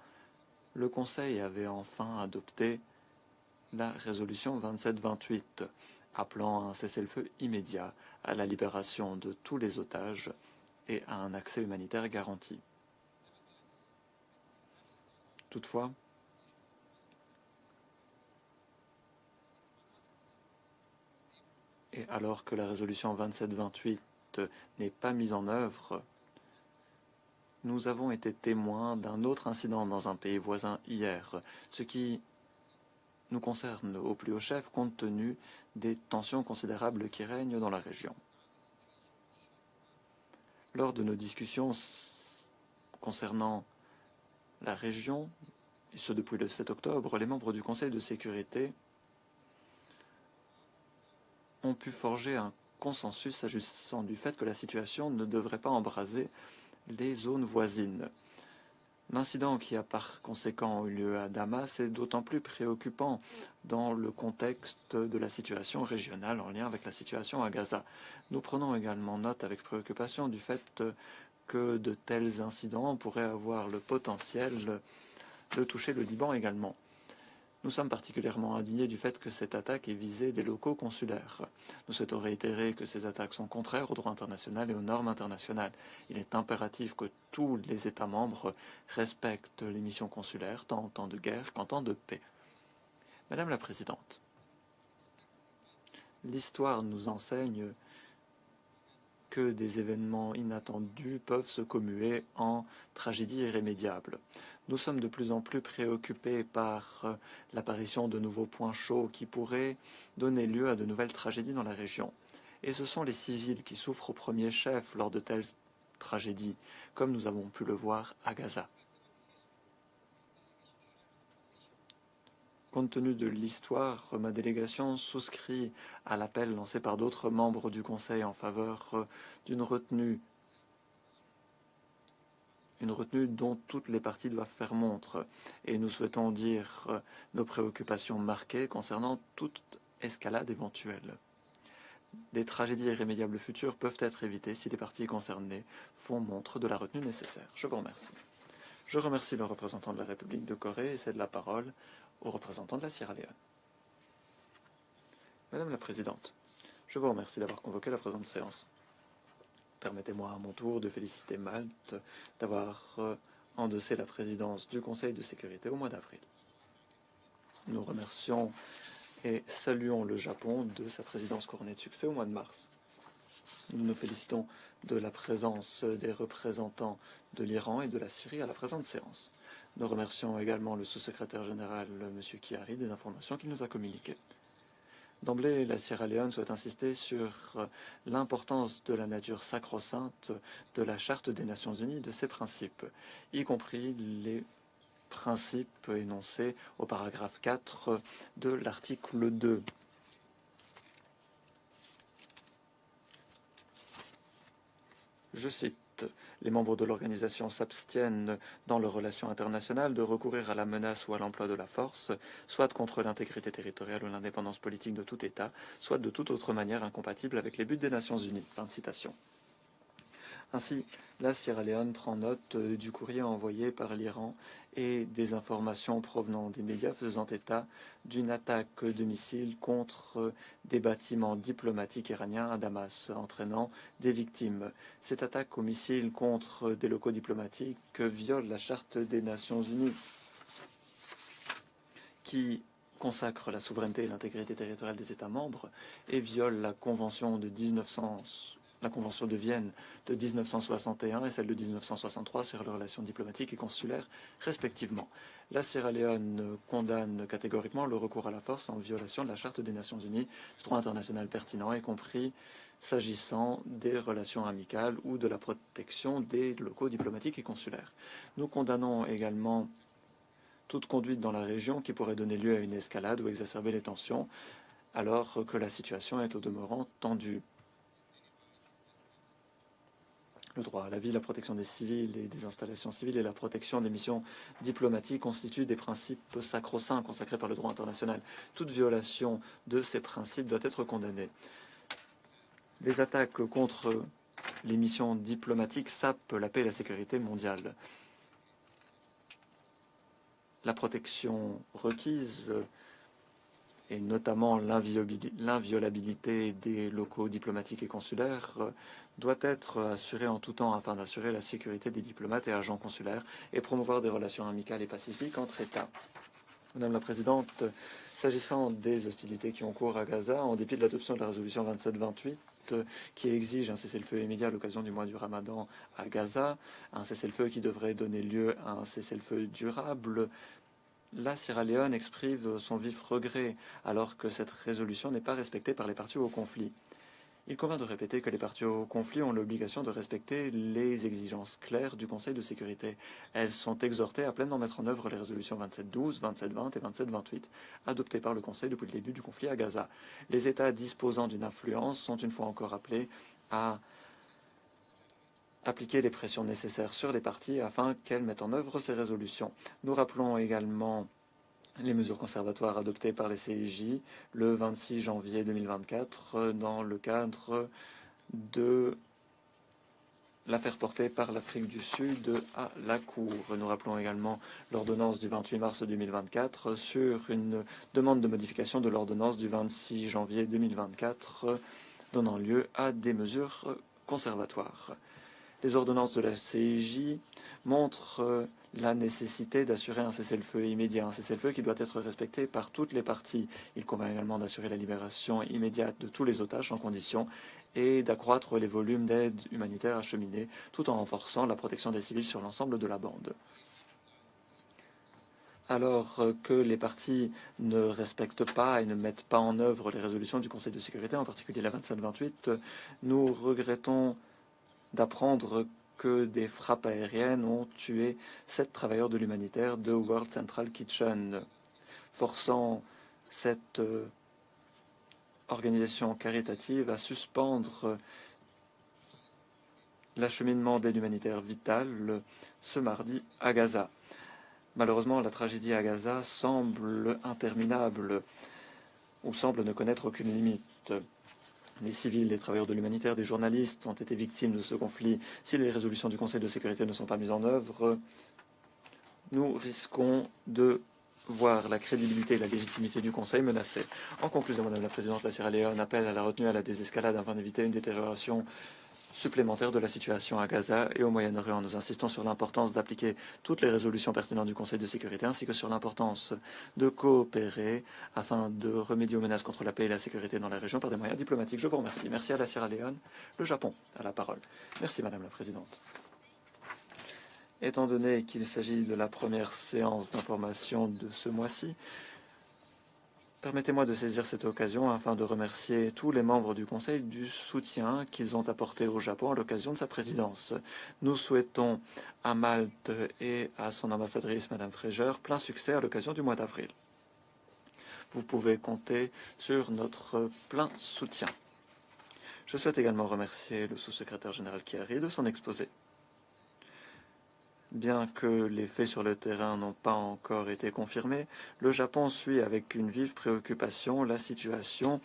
le Conseil avait enfin adopté la résolution 2728, appelant à un cessez-le-feu immédiat, à la libération de tous les otages et à un accès humanitaire garanti. Toutefois, et alors que la résolution 2728 n'est pas mise en œuvre, nous avons été témoins d'un autre incident dans un pays voisin hier, ce qui nous concerne au plus haut chef compte tenu des tensions considérables qui règnent dans la région. Lors de nos discussions concernant la région, et ce depuis le 7 octobre, les membres du Conseil de sécurité ont pu forger un consensus s'agissant du fait que la situation ne devrait pas embraser les zones voisines. L'incident qui a par conséquent eu lieu à Damas est d'autant plus préoccupant dans le contexte de la situation régionale en lien avec la situation à Gaza. Nous prenons également note avec préoccupation du fait que de tels incidents pourraient avoir le potentiel de toucher le Liban également. Nous sommes particulièrement indignés du fait que cette attaque ait visé des locaux consulaires. Nous souhaitons réitérer que ces attaques sont contraires au droit international et aux normes internationales. Il est impératif que tous les États membres respectent les missions consulaires, tant en temps de guerre qu'en temps de paix. Madame la Présidente, l'histoire nous enseigne que des événements inattendus peuvent se commuer en tragédies irrémédiables. Nous sommes de plus en plus préoccupés par l'apparition de nouveaux points chauds qui pourraient donner lieu à de nouvelles tragédies dans la région. Et ce sont les civils qui souffrent au premier chef lors de telles tragédies, comme nous avons pu le voir à Gaza. Compte tenu de l'histoire, ma délégation souscrit à l'appel lancé par d'autres membres du Conseil en faveur d'une retenue dont toutes les parties doivent faire montre. Et nous souhaitons dire nos préoccupations marquées concernant toute escalade éventuelle. Des tragédies irrémédiables futures peuvent être évitées si les parties concernées font montre de la retenue nécessaire. Je vous remercie. Je remercie le représentant de la République de Corée et cède la parole au représentant de la Sierra Leone. Madame la Présidente, je vous remercie d'avoir convoqué la présente séance. Permettez-moi à mon tour de féliciter Malte d'avoir endossé la présidence du Conseil de sécurité au mois d'avril. Nous remercions et saluons le Japon de sa présidence couronnée de succès au mois de mars. Nous nous félicitons de la présence des représentants de l'Iran et de la Syrie à la présente séance. Nous remercions également le sous-secrétaire général, M. Khari, des informations qu'il nous a communiquées. D'emblée, la Sierra Leone souhaite insister sur l'importance de la nature sacro-sainte de la Charte des Nations Unies, de ses principes, y compris les principes énoncés au paragraphe 4 de l'article 2. Je cite. Les membres de l'organisation s'abstiennent dans leurs relations internationales de recourir à la menace ou à l'emploi de la force, soit contre l'intégrité territoriale ou l'indépendance politique de tout État, soit de toute autre manière incompatible avec les buts des Nations Unies. Fin de citation. Ainsi, la Sierra Leone prend note du courrier envoyé par l'Iran et des informations provenant des médias faisant état d'une attaque de missiles contre des bâtiments diplomatiques iraniens à Damas, entraînant des victimes. Cette attaque aux missiles contre des locaux diplomatiques viole la Charte des Nations Unies, qui consacre la souveraineté et l'intégrité territoriale des États membres et viole la Convention de 1900 la Convention de Vienne de 1961 et celle de 1963 sur les relations diplomatiques et consulaires, respectivement. La Sierra Leone condamne catégoriquement le recours à la force en violation de la Charte des Nations Unies, du droit international pertinent, y compris s'agissant des relations amicales ou de la protection des locaux diplomatiques et consulaires. Nous condamnons également toute conduite dans la région qui pourrait donner lieu à une escalade ou exacerber les tensions, alors que la situation est au demeurant tendue. Le droit à la vie, la protection des civils et des installations civiles et la protection des missions diplomatiques constituent des principes sacro-saints consacrés par le droit international. Toute violation de ces principes doit être condamnée. Les attaques contre les missions diplomatiques sapent la paix et la sécurité mondiale. La protection requise et notamment l'inviolabilité des locaux diplomatiques et consulaires, doit être assurée en tout temps afin d'assurer la sécurité des diplomates et agents consulaires et promouvoir des relations amicales et pacifiques entre États. Madame la Présidente, s'agissant des hostilités qui ont cours à Gaza, en dépit de l'adoption de la résolution 2728, qui exige un cessez-le-feu immédiat à l'occasion du mois du Ramadan à Gaza, un cessez-le-feu qui devrait donner lieu à un cessez-le-feu durable, la Sierra Leone exprime son vif regret alors que cette résolution n'est pas respectée par les parties au conflit. Il convient de répéter que les parties au conflit ont l'obligation de respecter les exigences claires du Conseil de sécurité. Elles sont exhortées à pleinement mettre en œuvre les résolutions 2712, 2720 et 2728 adoptées par le Conseil depuis le début du conflit à Gaza. Les États disposant d'une influence sont une fois encore appelés à appliquer les pressions nécessaires sur les parties afin qu'elles mettent en œuvre ces résolutions. Nous rappelons également les mesures conservatoires adoptées par les CIJ le 26 janvier 2024 dans le cadre de l'affaire portée par l'Afrique du Sud à la Cour. Nous rappelons également l'ordonnance du 28 mars 2024 sur une demande de modification de l'ordonnance du 26 janvier 2024 donnant lieu à des mesures conservatoires. Les ordonnances de la CIJ montrent la nécessité d'assurer un cessez-le-feu immédiat, un cessez-le-feu qui doit être respecté par toutes les parties. Il convient également d'assurer la libération immédiate de tous les otages sans condition et d'accroître les volumes d'aide humanitaire acheminée, tout en renforçant la protection des civils sur l'ensemble de la bande. Alors que les parties ne respectent pas et ne mettent pas en œuvre les résolutions du Conseil de sécurité, en particulier la 2728, nous regrettons d'apprendre que des frappes aériennes ont tué 7 travailleurs de l'humanitaire de World Central Kitchen, forçant cette organisation caritative à suspendre l'acheminement d'aide humanitaire vitale ce mardi à Gaza. Malheureusement, la tragédie à Gaza semble interminable ou semble ne connaître aucune limite. Les civils, les travailleurs de l'humanitaire, des journalistes ont été victimes de ce conflit. Si les résolutions du Conseil de sécurité ne sont pas mises en œuvre, nous risquons de voir la crédibilité et la légitimité du Conseil menacées. En conclusion, Madame la Présidente, la Sierra Leone appelle à la retenue et à la désescalade afin d'éviter une détérioration supplémentaire de la situation à Gaza et au Moyen-Orient. Nous insistons sur l'importance d'appliquer toutes les résolutions pertinentes du Conseil de sécurité ainsi que sur l'importance de coopérer afin de remédier aux menaces contre la paix et la sécurité dans la région par des moyens diplomatiques. Je vous remercie. Merci à la Sierra Leone. Le Japon a la parole. Merci Madame la Présidente. Étant donné qu'il s'agit de la première séance d'information de ce mois-ci, permettez-moi de saisir cette occasion afin de remercier tous les membres du Conseil du soutien qu'ils ont apporté au Japon à l'occasion de sa présidence. Nous souhaitons à Malte et à son ambassadrice, Madame Fraser, plein succès à l'occasion du mois d'avril. Vous pouvez compter sur notre plein soutien. Je souhaite également remercier le sous-secrétaire général Chiari de son exposé. Bien que les faits sur le terrain n'ont pas encore été confirmés, le Japon suit avec une vive préoccupation la situation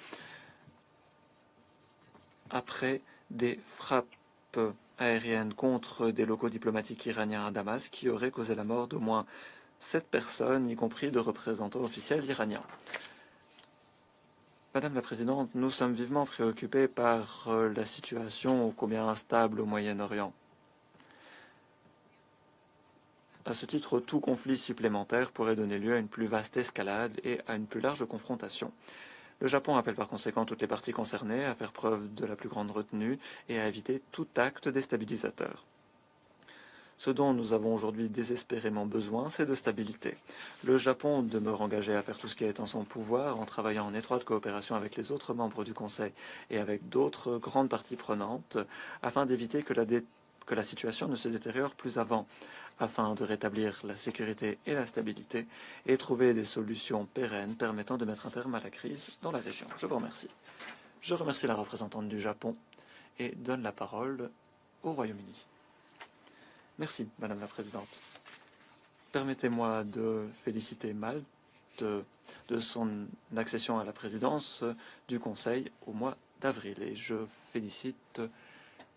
après des frappes aériennes contre des locaux diplomatiques iraniens à Damas qui auraient causé la mort d'au moins 7 personnes, y compris de représentants officiels iraniens. Madame la Présidente, nous sommes vivement préoccupés par la situation ô combien instable au Moyen-Orient. À ce titre, tout conflit supplémentaire pourrait donner lieu à une plus vaste escalade et à une plus large confrontation. Le Japon appelle par conséquent toutes les parties concernées à faire preuve de la plus grande retenue et à éviter tout acte déstabilisateur. Ce dont nous avons aujourd'hui désespérément besoin, c'est de stabilité. Le Japon demeure engagé à faire tout ce qui est en son pouvoir en travaillant en étroite coopération avec les autres membres du Conseil et avec d'autres grandes parties prenantes afin d'éviter que la situation ne se détériore plus avant, afin de rétablir la sécurité et la stabilité et trouver des solutions pérennes permettant de mettre un terme à la crise dans la région. Je vous remercie. Je remercie la représentante du Japon et donne la parole au Royaume-Uni. Merci, Madame la Présidente. Permettez-moi de féliciter Malte de son accession à la présidence du Conseil au mois d'avril et je félicite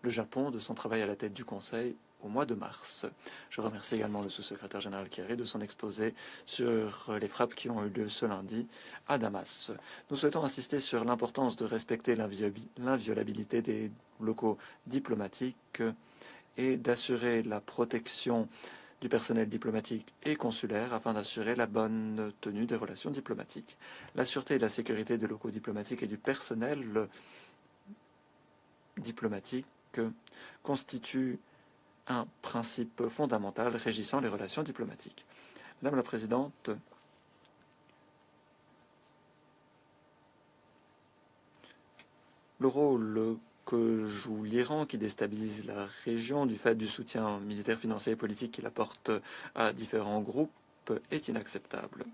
le Japon de son travail à la tête du Conseil au mois de mars. Je remercie également le sous-secrétaire général Kerry de son exposé sur les frappes qui ont eu lieu ce lundi à Damas. Nous souhaitons insister sur l'importance de respecter l'inviolabilité des locaux diplomatiques et d'assurer la protection du personnel diplomatique et consulaire afin d'assurer la bonne tenue des relations diplomatiques. La sûreté et la sécurité des locaux diplomatiques et du personnel diplomatique constituent un principe fondamental régissant les relations diplomatiques. Madame la Présidente, le rôle que joue l'Iran, qui déstabilise la région du fait du soutien militaire, financier et politique qu'il apporte à différents groupes, est inacceptable.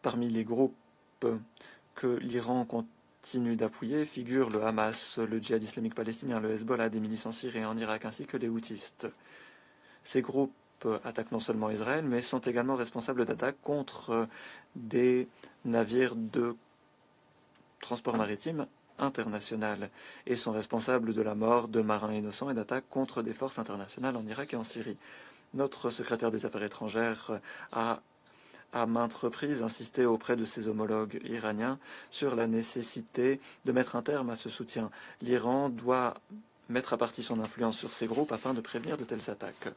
Parmi les groupes que l'Iran continue d'appuyer figurent le Hamas, le Djihad islamique palestinien, le Hezbollah, des milices en Syrie et en Irak, ainsi que les Houthis. Ces groupes attaquent non seulement Israël, mais sont également responsables d'attaques contre des navires de transport maritime international et sont responsables de la mort de marins innocents et d'attaques contre des forces internationales en Irak et en Syrie. Notre secrétaire des Affaires étrangères a à maintes reprises insisté auprès de ses homologues iraniens sur la nécessité de mettre un terme à ce soutien. L'Iran doit mettre à partie son influence sur ces groupes afin de prévenir de telles attaques.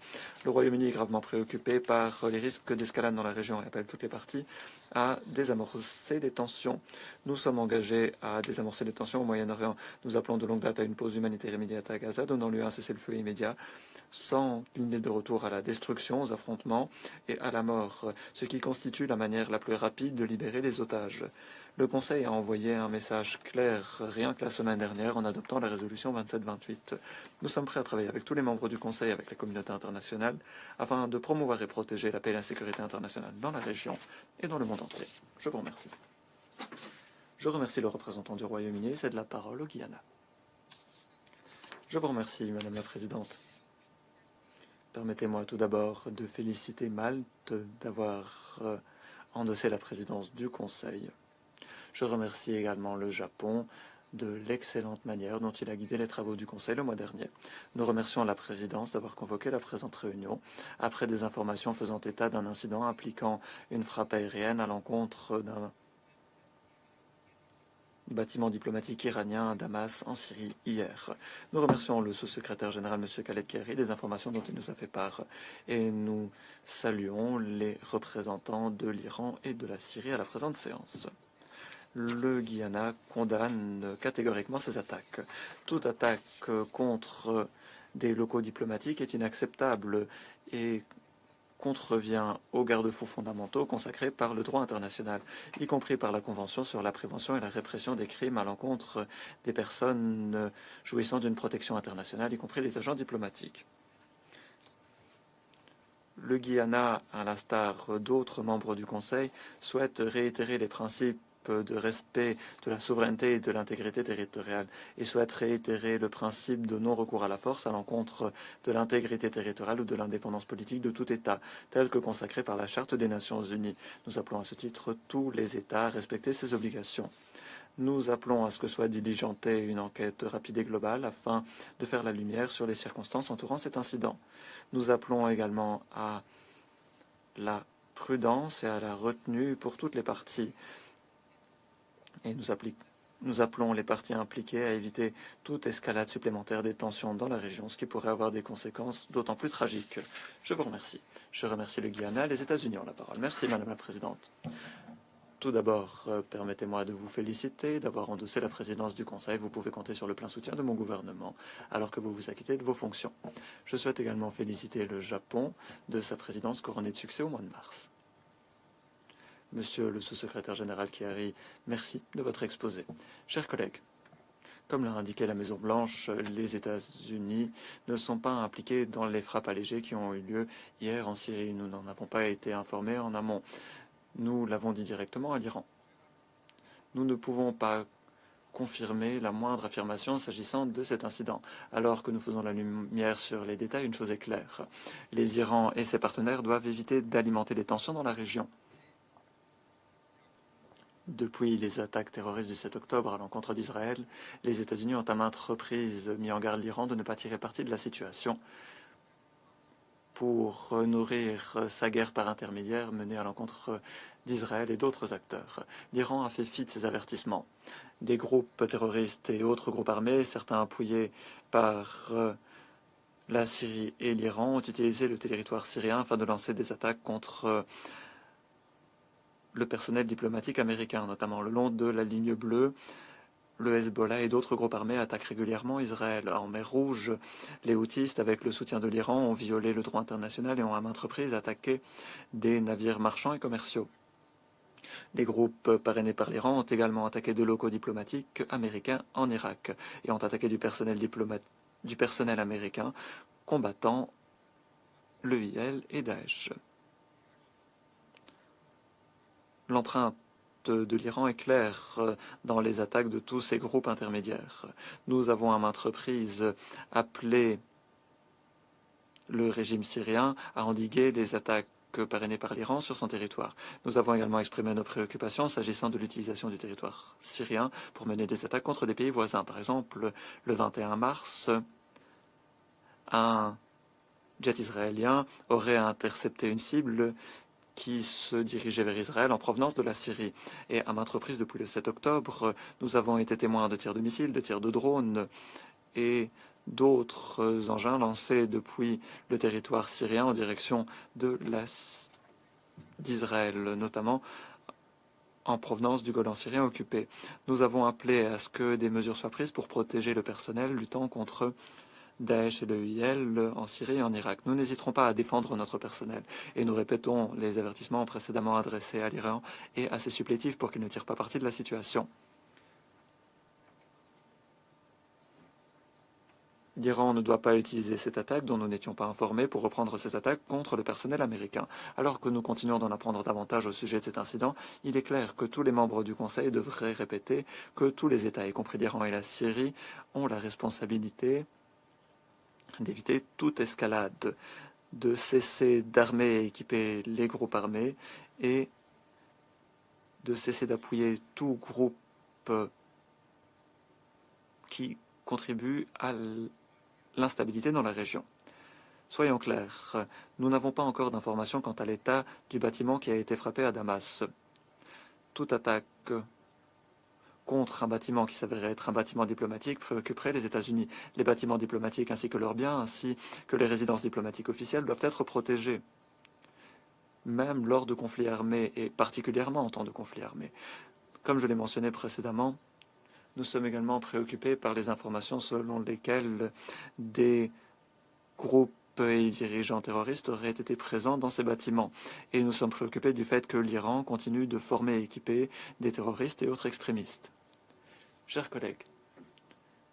Le Royaume-Uni est gravement préoccupé par les risques d'escalade dans la région et appelle toutes les parties à désamorcer les tensions. Nous sommes engagés à désamorcer les tensions au Moyen-Orient. Nous appelons de longue date à une pause humanitaire immédiate à Gaza, donnant lieu à un cessez-le-feu immédiat, sans ligne de retour à la destruction, aux affrontements et à la mort, ce qui constitue la manière la plus rapide de libérer les otages. Le Conseil a envoyé un message clair rien que la semaine dernière en adoptant la résolution 2728. Nous sommes prêts à travailler avec tous les membres du Conseil et avec la communauté internationale afin de promouvoir et protéger la paix et la sécurité internationale dans la région et dans le monde entier. Je vous remercie. Je remercie le représentant du Royaume-Uni et cède la parole au Guyana. Je vous remercie, Madame la Présidente. Permettez-moi tout d'abord de féliciter Malte d'avoir endossé la présidence du Conseil. Je remercie également le Japon de l'excellente manière dont il a guidé les travaux du Conseil le mois dernier. Nous remercions la présidence d'avoir convoqué la présente réunion après des informations faisant état d'un incident impliquant une frappe aérienne à l'encontre d'un bâtiment diplomatique iranien à Damas, en Syrie, hier. Nous remercions le sous-secrétaire général, M. Khaled Kerry, des informations dont il nous a fait part. Et nous saluons les représentants de l'Iran et de la Syrie à la présente séance. Le Guyana condamne catégoriquement ces attaques. Toute attaque contre des locaux diplomatiques est inacceptable et contrevient aux garde-fous fondamentaux consacrés par le droit international, y compris par la Convention sur la prévention et la répression des crimes à l'encontre des personnes jouissant d'une protection internationale, y compris les agents diplomatiques. Le Guyana, à l'instar d'autres membres du Conseil, souhaite réitérer les principes de respect de la souveraineté et de l'intégrité territoriale et souhaite réitérer le principe de non-recours à la force à l'encontre de l'intégrité territoriale ou de l'indépendance politique de tout État, tel que consacré par la Charte des Nations Unies. Nous appelons à ce titre tous les États à respecter ces obligations. Nous appelons à ce que soit diligentée une enquête rapide et globale afin de faire la lumière sur les circonstances entourant cet incident. Nous appelons également à la prudence et à la retenue pour toutes les parties. Et nous appelons les parties impliquées à éviter toute escalade supplémentaire des tensions dans la région, ce qui pourrait avoir des conséquences d'autant plus tragiques. Je vous remercie. Je remercie le Guyana. Les États-Unis ont la parole. Merci, Madame la Présidente. Tout d'abord, permettez-moi de vous féliciter d'avoir endossé la présidence du Conseil. Vous pouvez compter sur le plein soutien de mon gouvernement alors que vous vous acquittez de vos fonctions. Je souhaite également féliciter le Japon de sa présidence couronnée de succès au mois de mars. Monsieur le sous-secrétaire général Kiari, merci de votre exposé. Chers collègues, comme l'a indiqué la Maison-Blanche, les États-Unis ne sont pas impliqués dans les frappes allégées qui ont eu lieu hier en Syrie. Nous n'en avons pas été informés en amont. Nous l'avons dit directement à l'Iran. Nous ne pouvons pas confirmer la moindre affirmation s'agissant de cet incident. Alors que nous faisons la lumière sur les détails, une chose est claire. Les Irans et ses partenaires doivent éviter d'alimenter les tensions dans la région. Depuis les attaques terroristes du 7 octobre à l'encontre d'Israël, les États-Unis ont à maintes reprises mis en garde l'Iran de ne pas tirer parti de la situation pour nourrir sa guerre par intermédiaire menée à l'encontre d'Israël et d'autres acteurs. L'Iran a fait fi de ces avertissements. Des groupes terroristes et autres groupes armés, certains appuyés par la Syrie et l'Iran, ont utilisé le territoire syrien afin de lancer des attaques contre le personnel diplomatique américain, notamment le long de la ligne bleue. Le Hezbollah et d'autres groupes armés attaquent régulièrement Israël. En mer Rouge, les houthis, avec le soutien de l'Iran, ont violé le droit international et ont à maintes reprises attaqué des navires marchands et commerciaux. Les groupes parrainés par l'Iran ont également attaqué de locaux diplomatiques américains en Irak et ont attaqué du personnel américain combattant l'EIL et Daesh. L'empreinte de l'Iran est claire dans les attaques de tous ces groupes intermédiaires. Nous avons à maintes reprises appelé le régime syrien à endiguer les attaques parrainées par l'Iran sur son territoire. Nous avons également exprimé nos préoccupations s'agissant de l'utilisation du territoire syrien pour mener des attaques contre des pays voisins. Par exemple, le 21 mars, un jet israélien aurait intercepté une cible qui se dirigeait vers Israël en provenance de la Syrie. Et à maintes reprises depuis le 7 octobre, nous avons été témoins de tirs de missiles, de tirs de drones et d'autres engins lancés depuis le territoire syrien en direction d'Israël, notamment en provenance du Golan syrien occupé. Nous avons appelé à ce que des mesures soient prises pour protéger le personnel luttant contre Daesh et l'EIL en Syrie et en Irak. Nous n'hésiterons pas à défendre notre personnel et nous répétons les avertissements précédemment adressés à l'Iran et à ses supplétifs pour qu'ils ne tirent pas parti de la situation. L'Iran ne doit pas utiliser cette attaque dont nous n'étions pas informés pour reprendre ces attaques contre le personnel américain. Alors que nous continuons d'en apprendre davantage au sujet de cet incident, il est clair que tous les membres du Conseil devraient répéter que tous les États, y compris l'Iran et la Syrie, ont la responsabilité d'éviter toute escalade, de cesser d'armer et équiper les groupes armés et de cesser d'appuyer tout groupe qui contribue à l'instabilité dans la région. Soyons clairs, nous n'avons pas encore d'informations quant à l'état du bâtiment qui a été frappé à Damas. Toute attaque contre un bâtiment qui s'avérait être un bâtiment diplomatique préoccuperait les États-Unis. Les bâtiments diplomatiques ainsi que leurs biens, ainsi que les résidences diplomatiques officielles doivent être protégés, même lors de conflits armés et particulièrement en temps de conflits armés. Comme je l'ai mentionné précédemment, nous sommes également préoccupés par les informations selon lesquelles des groupes et dirigeants terroristes auraient été présents dans ces bâtiments. Et nous sommes préoccupés du fait que l'Iran continue de former et équiper des terroristes et autres extrémistes. Chers collègues,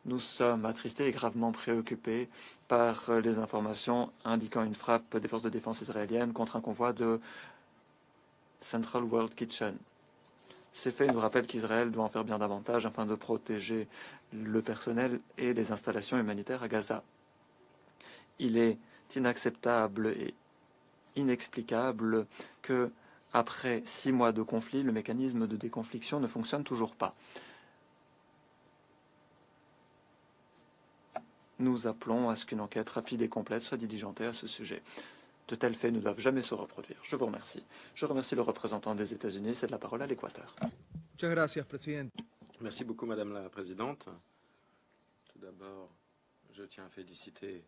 nous sommes attristés et gravement préoccupés par les informations indiquant une frappe des forces de défense israéliennes contre un convoi de Central World Kitchen. Ces faits nous rappellent qu'Israël doit en faire bien davantage afin de protéger le personnel et les installations humanitaires à Gaza. Il est inacceptable et inexplicable que, après 6 mois de conflit, le mécanisme de déconfliction ne fonctionne toujours pas. Nous appelons à ce qu'une enquête rapide et complète soit diligentée à ce sujet. De tels faits ne doivent jamais se reproduire. Je vous remercie. Je remercie le représentant des États-Unis. C'est de la parole à l'Équateur. Merci beaucoup, Madame la Présidente. Tout d'abord, je tiens à féliciter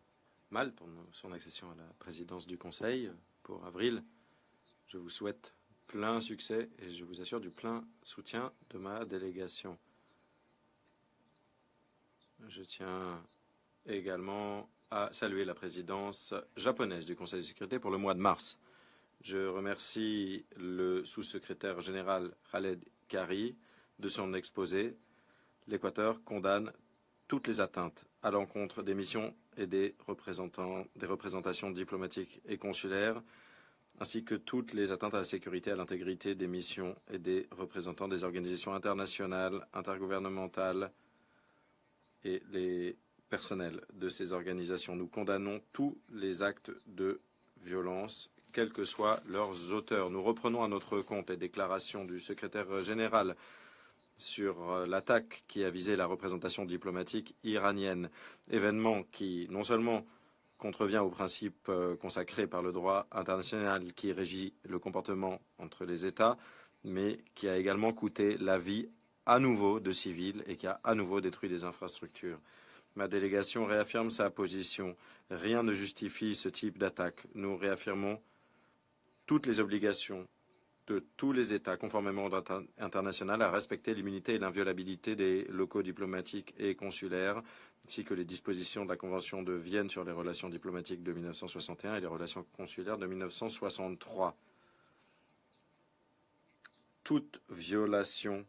Malte pour son accession à la présidence du Conseil pour avril. Je vous souhaite plein succès et je vous assure du plein soutien de ma délégation. Je tiens également à saluer la présidence japonaise du Conseil de sécurité pour le mois de mars. Je remercie le sous-secrétaire général Khaled Kari de son exposé. L'Équateur condamne toutes les atteintes à l'encontre des missions et des représentations diplomatiques et consulaires, ainsi que toutes les atteintes à la sécurité et à l'intégrité des missions et des représentants des organisations internationales, intergouvernementales et les personnels de ces organisations. Nous condamnons tous les actes de violence, quels que soient leurs auteurs. Nous reprenons à notre compte les déclarations du secrétaire général sur l'attaque qui a visé la représentation diplomatique iranienne, événement qui non seulement contrevient aux principes consacrés par le droit international qui régit le comportement entre les États, mais qui a également coûté la vie à nouveau de civils et qui a à nouveau détruit des infrastructures. Ma délégation réaffirme sa position. Rien ne justifie ce type d'attaque. Nous réaffirmons toutes les obligations de tous les États, conformément au droit international, à respecter l'immunité et l'inviolabilité des locaux diplomatiques et consulaires, ainsi que les dispositions de la Convention de Vienne sur les relations diplomatiques de 1961 et les relations consulaires de 1963. Toute violation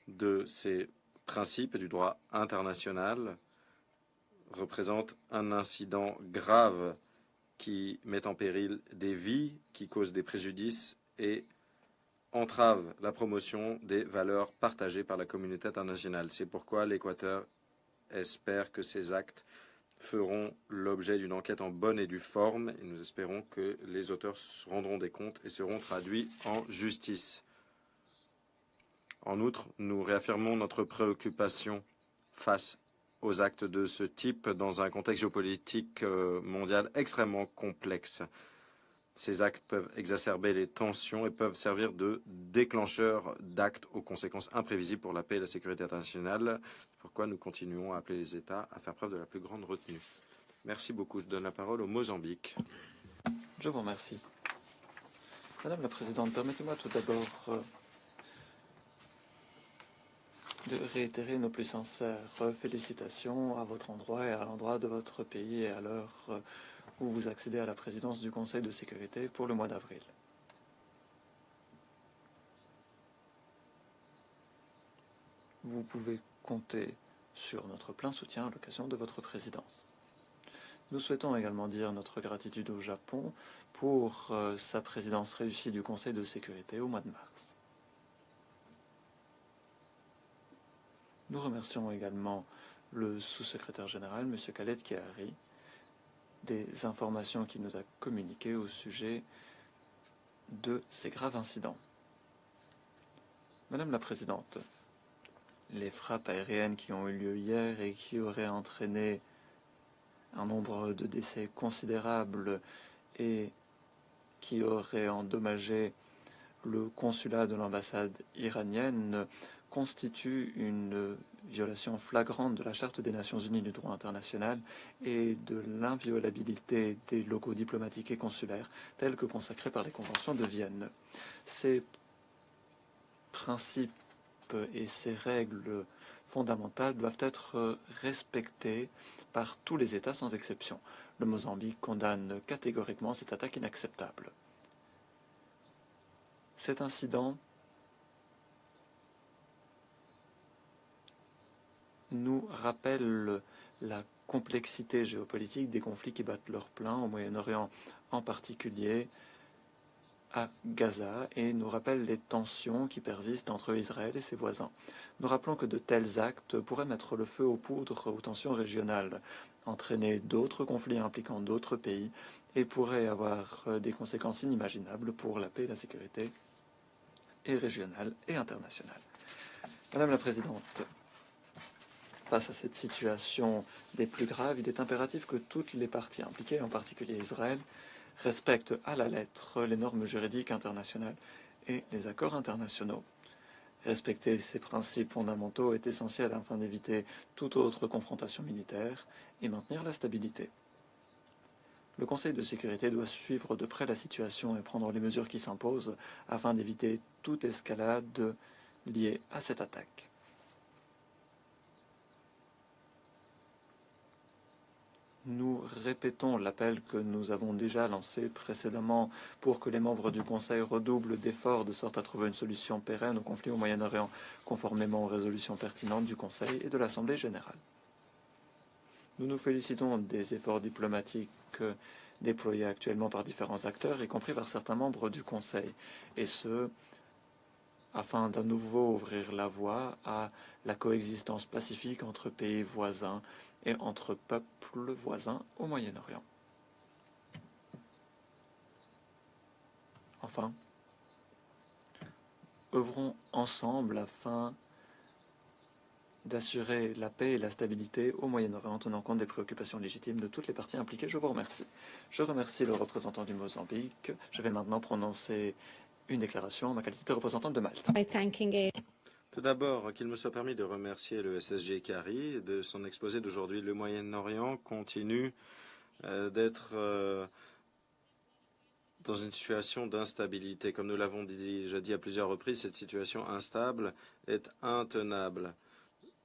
de ces principes et du droit international représente un incident grave qui met en péril des vies, qui cause des préjudices et entrave la promotion des valeurs partagées par la communauté internationale. C'est pourquoi l'Équateur espère que ces actes feront l'objet d'une enquête en bonne et due forme et nous espérons que les auteurs rendront des comptes et seront traduits en justice. En outre, nous réaffirmons notre préoccupation face aux actes de ce type dans un contexte géopolitique mondial extrêmement complexe. Ces actes peuvent exacerber les tensions et peuvent servir de déclencheurs d'actes aux conséquences imprévisibles pour la paix et la sécurité internationale. C'est pourquoi nous continuons à appeler les États à faire preuve de la plus grande retenue. Merci beaucoup. Je donne la parole au Mozambique. Je vous remercie. Madame la Présidente, permettez-moi tout d'abord de réitérer nos plus sincères félicitations à votre endroit et à l'endroit de votre pays et à l'heure où vous accédez à la présidence du Conseil de sécurité pour le mois d'avril. Vous pouvez compter sur notre plein soutien à l'occasion de votre présidence. Nous souhaitons également dire notre gratitude au Japon pour sa présidence réussie du Conseil de sécurité au mois de mars. Nous remercions également le sous-secrétaire général, M. Khaled Kari, des informations qu'il nous a communiquées au sujet de ces graves incidents. Madame la Présidente, les frappes aériennes qui ont eu lieu hier et qui auraient entraîné un nombre de décès considérable et qui auraient endommagé le consulat de l'ambassade iranienne constitue une violation flagrante de la Charte des Nations Unies du droit international et de l'inviolabilité des locaux diplomatiques et consulaires tels que consacrés par les conventions de Vienne. Ces principes et ces règles fondamentales doivent être respectées par tous les États sans exception. Le Mozambique condamne catégoriquement cette attaque inacceptable. Cet incident nous rappelle la complexité géopolitique des conflits qui battent leur plein au Moyen-Orient, en particulier à Gaza, et nous rappelle les tensions qui persistent entre Israël et ses voisins. Nous rappelons que de tels actes pourraient mettre le feu aux poudres aux tensions régionales, entraîner d'autres conflits impliquant d'autres pays et pourraient avoir des conséquences inimaginables pour la paix et la sécurité et régionale et internationale. Madame la Présidente, face à cette situation des plus graves, il est impératif que toutes les parties impliquées, en particulier Israël, respectent à la lettre les normes juridiques internationales et les accords internationaux. Respecter ces principes fondamentaux est essentiel afin d'éviter toute autre confrontation militaire et maintenir la stabilité. Le Conseil de sécurité doit suivre de près la situation et prendre les mesures qui s'imposent afin d'éviter toute escalade liée à cette attaque. Nous répétons l'appel que nous avons déjà lancé précédemment pour que les membres du Conseil redoublent d'efforts de sorte à trouver une solution pérenne au conflit au Moyen-Orient, conformément aux résolutions pertinentes du Conseil et de l'Assemblée générale. Nous nous félicitons des efforts diplomatiques déployés actuellement par différents acteurs, y compris par certains membres du Conseil, et ce, afin d'à nouveau ouvrir la voie à la coexistence pacifique entre pays voisins et entre peuples voisins au Moyen-Orient. Enfin, œuvrons ensemble afin d'assurer la paix et la stabilité au Moyen-Orient en tenant compte des préoccupations légitimes de toutes les parties impliquées. Je vous remercie. Je remercie le représentant du Mozambique. Je vais maintenant prononcer une déclaration en ma qualité de représentante de Malte. Tout d'abord, qu'il me soit permis de remercier le SSG Cari de son exposé d'aujourd'hui. Le Moyen-Orient continue d'être dans une situation d'instabilité. Comme nous l'avons déjà dit à plusieurs reprises, cette situation instable est intenable.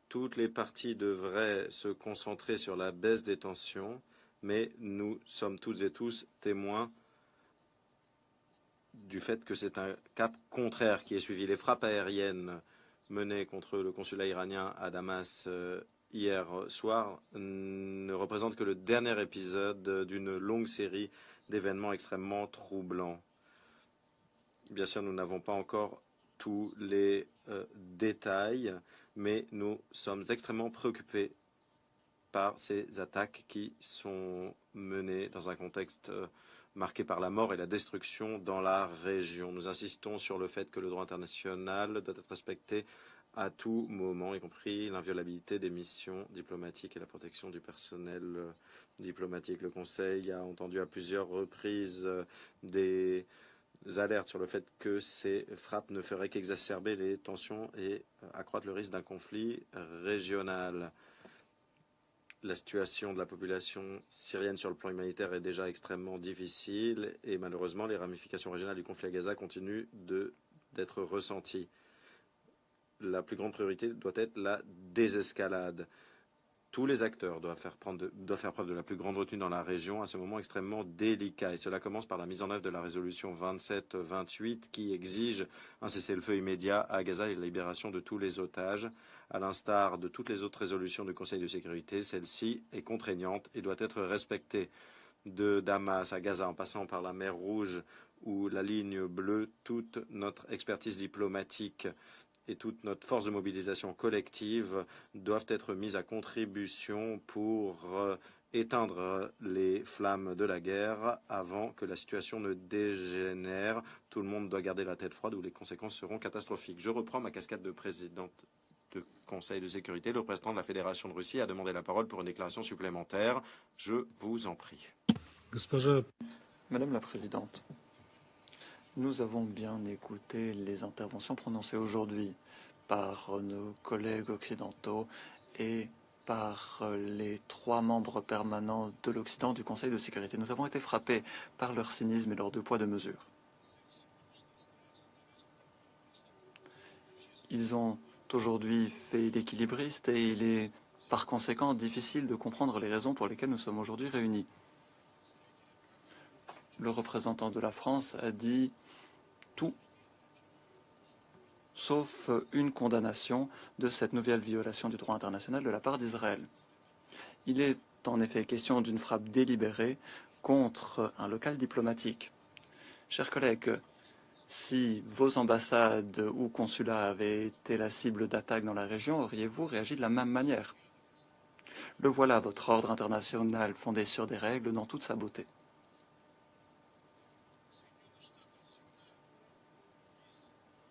Toutes les parties devraient se concentrer sur la baisse des tensions, mais nous sommes toutes et tous témoins du fait que c'est un cap contraire qui est suivi. Les frappes aériennes menées contre le consulat iranien à Damas hier soir ne représentent que le dernier épisode d'une longue série d'événements extrêmement troublants. Bien sûr, nous n'avons pas encore tous les détails, mais nous sommes extrêmement préoccupés par ces attaques qui sont menées dans un contexte marqué par la mort et la destruction dans la région. Nous insistons sur le fait que le droit international doit être respecté à tout moment, y compris l'inviolabilité des missions diplomatiques et la protection du personnel diplomatique. Le Conseil a entendu à plusieurs reprises des alertes sur le fait que ces frappes ne feraient qu'exacerber les tensions et accroître le risque d'un conflit régional. La situation de la population syrienne sur le plan humanitaire est déjà extrêmement difficile et malheureusement les ramifications régionales du conflit à Gaza continuent d'être ressenties. La plus grande priorité doit être la désescalade. Tous les acteurs doivent faire preuve de la plus grande retenue dans la région à ce moment extrêmement délicat. Et cela commence par la mise en œuvre de la résolution 2728 qui exige un cessez-le-feu immédiat à Gaza et la libération de tous les otages. À l'instar de toutes les autres résolutions du Conseil de sécurité, celle-ci est contraignante et doit être respectée. De Damas à Gaza en passant par la mer Rouge ou la ligne bleue, toute notre expertise diplomatique et toute notre force de mobilisation collective doivent être mises à contribution pour éteindre les flammes de la guerre avant que la situation ne dégénère. Tout le monde doit garder la tête froide ou les conséquences seront catastrophiques. Je reprends ma casquette de présidente du Conseil de sécurité. Le président de la Fédération de Russie a demandé la parole pour une déclaration supplémentaire. Je vous en prie. Madame la Présidente, nous avons bien écouté les interventions prononcées aujourd'hui par nos collègues occidentaux et par les 3 membres permanents de l'Occident du Conseil de sécurité. Nous avons été frappés par leur cynisme et leur 2 poids 2 mesures. Ils ont aujourd'hui fait l'équilibriste et il est par conséquent difficile de comprendre les raisons pour lesquelles nous sommes aujourd'hui réunis. Le représentant de la France a dit tout, sauf une condamnation de cette nouvelle violation du droit international de la part d'Israël. Il est en effet question d'une frappe délibérée contre un local diplomatique. Chers collègues, si vos ambassades ou consulats avaient été la cible d'attaques dans la région, auriez-vous réagi de la même manière? Le voilà, votre ordre international fondé sur des règles dans toute sa beauté.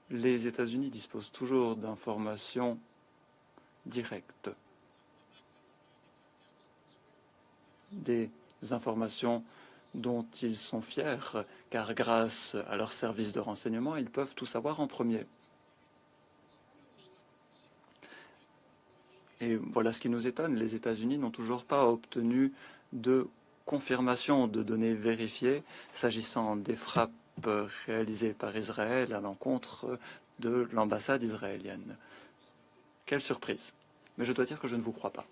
Les États-Unis disposent toujours d'informations directes, des informations dont ils sont fiers, car grâce à leurs services de renseignement, ils peuvent tout savoir en premier. Et voilà ce qui nous étonne, les États-Unis n'ont toujours pas obtenu de confirmation de données vérifiées s'agissant des frappes réalisées par Israël à l'encontre de l'ambassade israélienne. Quelle surprise! Mais je dois dire que je ne vous crois pas.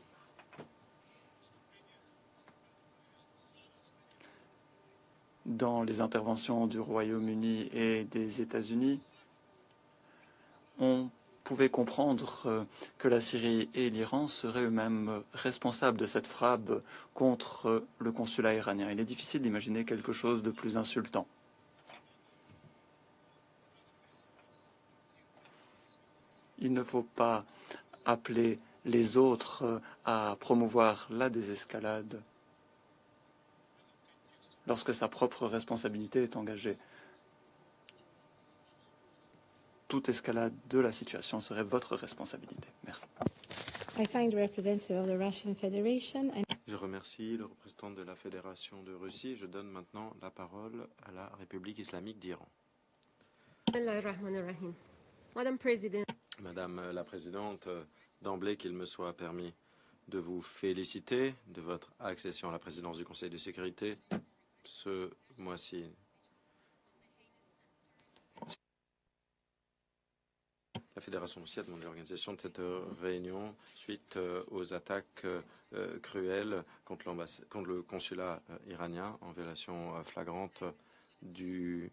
Dans les interventions du Royaume-Uni et des États-Unis, on pouvait comprendre que la Syrie et l'Iran seraient eux-mêmes responsables de cette frappe contre le consulat iranien. Il est difficile d'imaginer quelque chose de plus insultant. Il ne faut pas appeler les autres à promouvoir la désescalade lorsque sa propre responsabilité est engagée. Toute escalade de la situation serait votre responsabilité. Merci. Je remercie le représentant de la Fédération de Russie. Je donne maintenant la parole à la République islamique d'Iran. Madame la Présidente, d'emblée qu'il me soit permis de vous féliciter de votre accession à la présidence du Conseil de sécurité ce mois-ci. La Fédération aussi a demandé l'organisation de cette réunion suite aux attaques cruelles contre le consulat iranien en violation flagrante du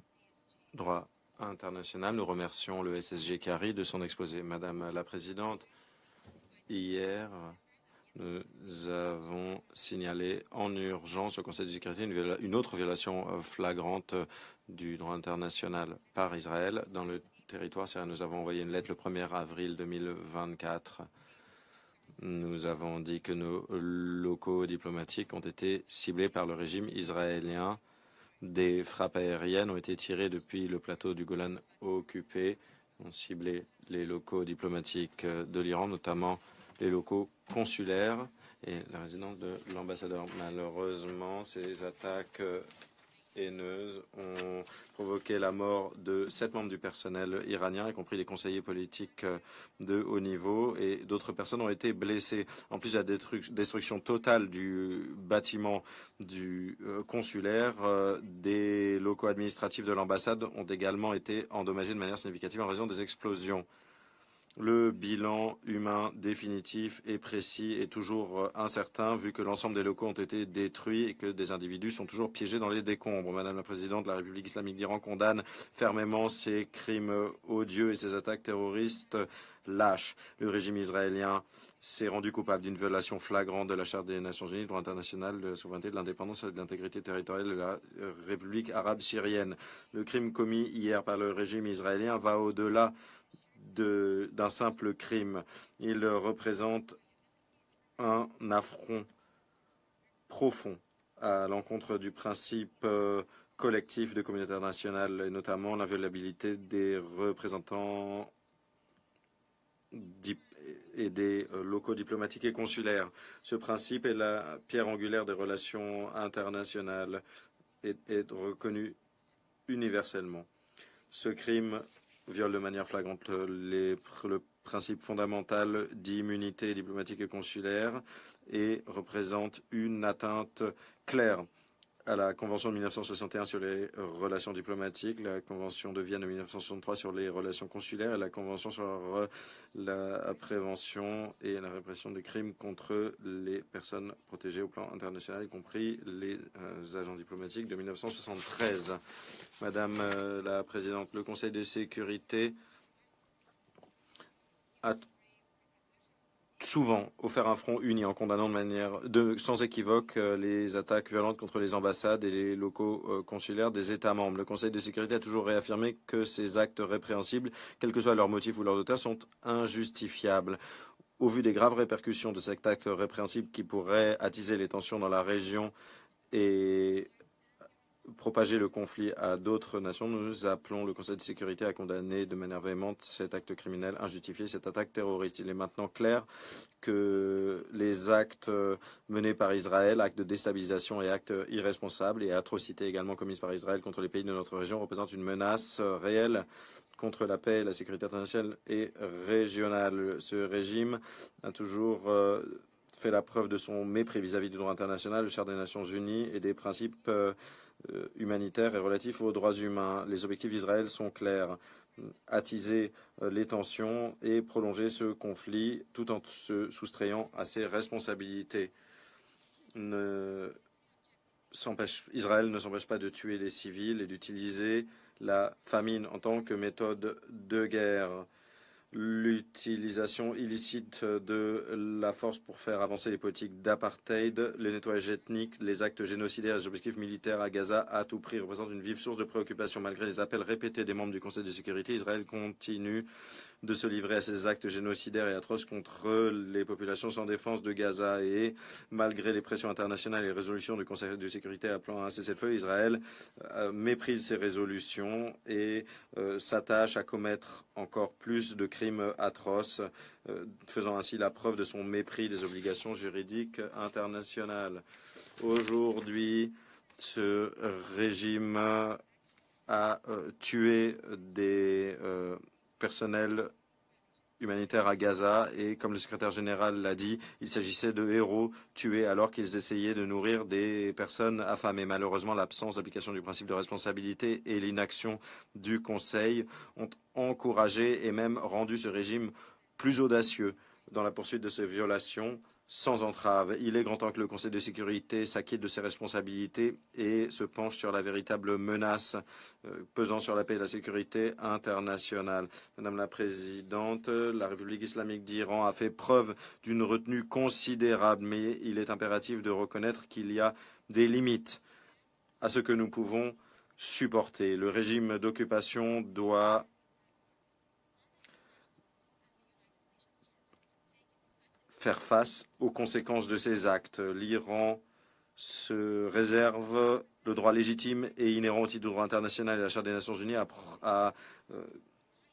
droit international. Nous remercions le SSG Cari de son exposé. Madame la Présidente, hier, nous avons signalé en urgence au Conseil de sécurité une autre violation flagrante du droit international par Israël dans le territoire syrien. Nous avons envoyé une lettre le 1er avril 2024. Nous avons dit que nos locaux diplomatiques ont été ciblés par le régime israélien. Des frappes aériennes ont été tirées depuis le plateau du Golan occupé, ont ciblé les locaux diplomatiques de l'Iran, notamment les locaux consulaires et la résidence de l'ambassadeur. Malheureusement, ces attaques haineuses ont provoqué la mort de 7 membres du personnel iranien, y compris des conseillers politiques de haut niveau, et d'autres personnes ont été blessées. En plus de la destruction totale du bâtiment du consulaire, des locaux administratifs de l'ambassade ont également été endommagés de manière significative en raison des explosions. Le bilan humain définitif et précis est toujours incertain, vu que l'ensemble des locaux ont été détruits et que des individus sont toujours piégés dans les décombres. Madame la Présidente, la République islamique d'Iran condamne fermement ces crimes odieux et ces attaques terroristes lâches. Le régime israélien s'est rendu coupable d'une violation flagrante de la Charte des Nations Unies, du droit international, de la souveraineté, de l'indépendance et de l'intégrité territoriale de la République arabe syrienne. Le crime commis hier par le régime israélien va au-delà d'un simple crime. Il représente un affront profond à l'encontre du principe collectif de communauté internationale et notamment l'inviolabilité des représentants et des locaux diplomatiques et consulaires. Ce principe est la pierre angulaire des relations internationales et est reconnu universellement. Ce crime viole de manière flagrante le principe fondamental d'immunité diplomatique et consulaire et représente une atteinte claire à la Convention de 1961 sur les relations diplomatiques, la Convention de Vienne de 1963 sur les relations consulaires et la Convention sur la prévention et la répression des crimes contre les personnes protégées au plan international, y compris les agents diplomatiques de 1973. Madame la Présidente, le Conseil de sécurité a souvent offert un front uni en condamnant de manière sans équivoque les attaques violentes contre les ambassades et les locaux consulaires des États membres. Le Conseil de sécurité a toujours réaffirmé que ces actes répréhensibles, quels que soient leurs motifs ou leurs auteurs, sont injustifiables. Au vu des graves répercussions de cet acte répréhensible qui pourrait attiser les tensions dans la région et propager le conflit à d'autres nations, nous appelons le Conseil de sécurité à condamner de manière véhémente cet acte criminel injustifié, cette attaque terroriste. Il est maintenant clair que les actes menés par Israël, actes de déstabilisation et actes irresponsables et atrocités également commises par Israël contre les pays de notre région représentent une menace réelle contre la paix et la sécurité internationale et régionale. Ce régime a toujours fait la preuve de son mépris vis-à-vis du droit international, le Charte des Nations Unies et des principes humanitaires et relatifs aux droits humains. Les objectifs d'Israël sont clairs. Attiser les tensions et prolonger ce conflit tout en se soustrayant à ses responsabilités. Israël ne s'empêche pas de tuer les civils et d'utiliser la famine en tant que méthode de guerre. L'utilisation illicite de la force pour faire avancer les politiques d'apartheid, le nettoyage ethnique, les actes génocidaires et les objectifs militaires à Gaza à tout prix représentent une vive source de préoccupation. Malgré les appels répétés des membres du Conseil de sécurité, Israël continue de se livrer à ces actes génocidaires et atroces contre les populations sans défense de Gaza. Et malgré les pressions internationales et les résolutions du Conseil de sécurité appelant à un cessez-le-feu, Israël méprise ces résolutions et s'attache à commettre encore plus de crimes atroces, faisant ainsi la preuve de son mépris des obligations juridiques internationales. Aujourd'hui, ce régime a tué des personnels humanitaires à Gaza et, comme le secrétaire général l'a dit, il s'agissait de héros tués alors qu'ils essayaient de nourrir des personnes affamées. Malheureusement, l'absence d'application du principe de responsabilité et l'inaction du Conseil ont encouragé et même rendu ce régime plus audacieux dans la poursuite de ces violations sans entrave. Il est grand temps que le Conseil de sécurité s'acquitte de ses responsabilités et se penche sur la véritable menace pesant sur la paix et la sécurité internationale. Madame la Présidente, la République islamique d'Iran a fait preuve d'une retenue considérable, mais il est impératif de reconnaître qu'il y a des limites à ce que nous pouvons supporter. Le régime d'occupation doit faire face aux conséquences de ces actes. L'Iran se réserve le droit légitime et inhérent au titre du droit international et à la Charte des Nations Unies à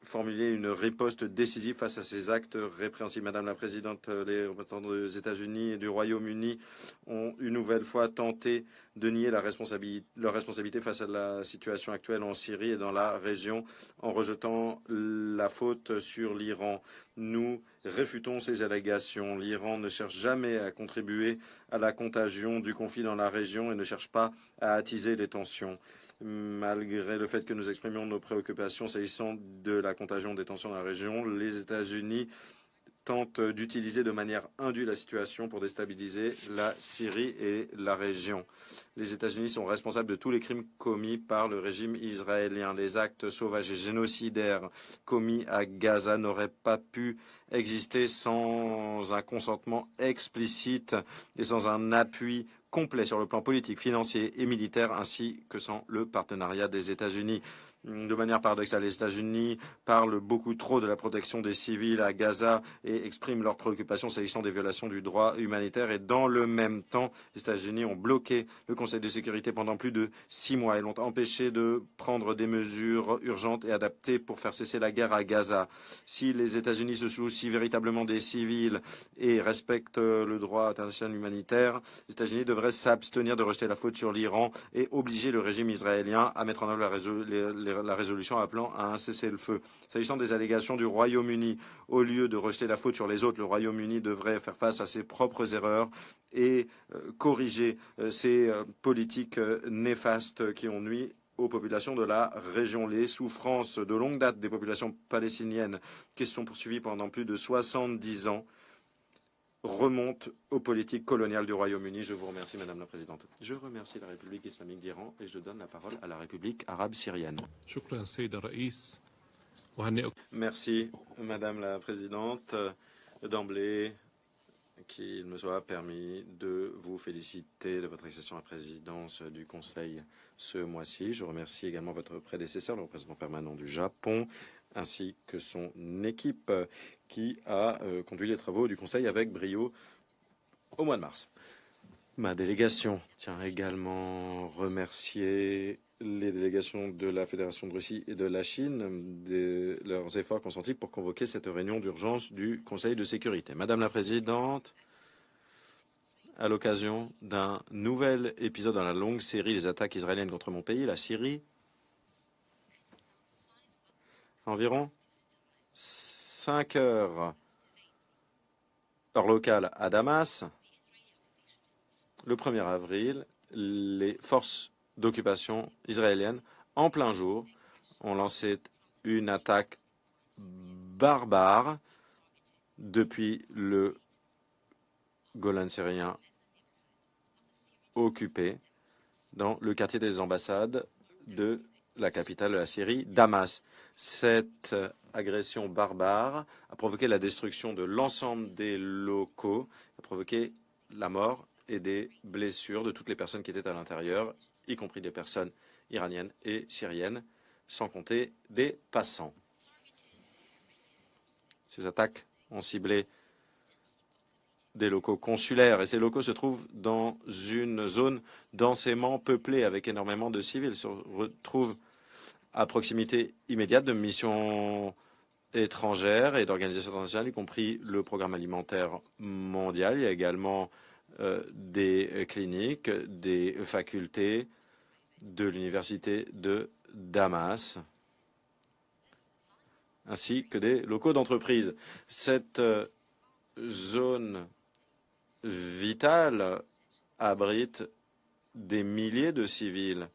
formuler une riposte décisive face à ces actes répréhensibles. Madame la Présidente, les représentants des États-Unis et du Royaume-Uni ont une nouvelle fois tenté de nier leur responsabilité face à la situation actuelle en Syrie et dans la région en rejetant la faute sur l'Iran. Nous réfutons ces allégations. L'Iran ne cherche jamais à contribuer à la contagion du conflit dans la région et ne cherche pas à attiser les tensions. Malgré le fait que nous exprimions nos préoccupations s'agissant de la contagion des tensions dans la région, les États-Unis tentent d'utiliser de manière indue la situation pour déstabiliser la Syrie et la région. Les États-Unis sont responsables de tous les crimes commis par le régime israélien. Les actes sauvages et génocidaires commis à Gaza n'auraient pas pu exister sans un consentement explicite et sans un appui complet sur le plan politique, financier et militaire, ainsi que sans le partenariat des États-Unis. De manière paradoxale, les États-Unis parlent beaucoup trop de la protection des civils à Gaza et expriment leurs préoccupations s'agissant des violations du droit humanitaire. Et dans le même temps, les États-Unis ont bloqué le Conseil de sécurité pendant plus de 6 mois et l'ont empêché de prendre des mesures urgentes et adaptées pour faire cesser la guerre à Gaza. Si les États-Unis se soucient véritablement des civils et respectent le droit international humanitaire, les États-Unis devraient s'abstenir de rejeter la faute sur l'Iran et obliger le régime israélien à mettre en œuvre la résolution appelant à un cessez-le-feu. S'agissant des allégations du Royaume-Uni, au lieu de rejeter la faute sur les autres, le Royaume-Uni devrait faire face à ses propres erreurs et corriger ces politiques néfastes qui ont nui aux populations de la région. Les souffrances de longue date des populations palestiniennes qui se sont poursuivies pendant plus de 70 ans remonte aux politiques coloniales du Royaume-Uni. Je vous remercie, Madame la Présidente. Je remercie la République islamique d'Iran et je donne la parole à la République arabe syrienne. Merci, Madame la Présidente. D'emblée, qu'il me soit permis de vous féliciter de votre accession à la présidence du Conseil ce mois-ci. Je remercie également votre prédécesseur, le représentant permanent du Japon, ainsi que son équipe qui a conduit les travaux du Conseil avec brio au mois de mars. Ma délégation tient également à remercier les délégations de la Fédération de Russie et de la Chine de leurs efforts consentis pour convoquer cette réunion d'urgence du Conseil de sécurité. Madame la Présidente, à l'occasion d'un nouvel épisode dans la longue série des attaques israéliennes contre mon pays, la Syrie, environ 5 heures heure locale à Damas, le 1er avril, les forces d'occupation israéliennes, en plein jour, ont lancé une attaque barbare depuis le Golan syrien occupé dans le quartier des ambassades de la capitale de la Syrie, Damas. Cette agression barbare a provoqué la destruction de l'ensemble des locaux, a provoqué la mort et des blessures de toutes les personnes qui étaient à l'intérieur, y compris des personnes iraniennes et syriennes, sans compter des passants. Ces attaques ont ciblé des locaux consulaires et ces locaux se trouvent dans une zone densément peuplée avec énormément de civils. Ils se retrouvent à proximité immédiate de missions étrangères et d'organisations internationales, y compris le Programme alimentaire mondial. Il y a également des cliniques, des facultés de l'université de Damas, ainsi que des locaux d'entreprise. Cette zone vitale abrite des milliers de civils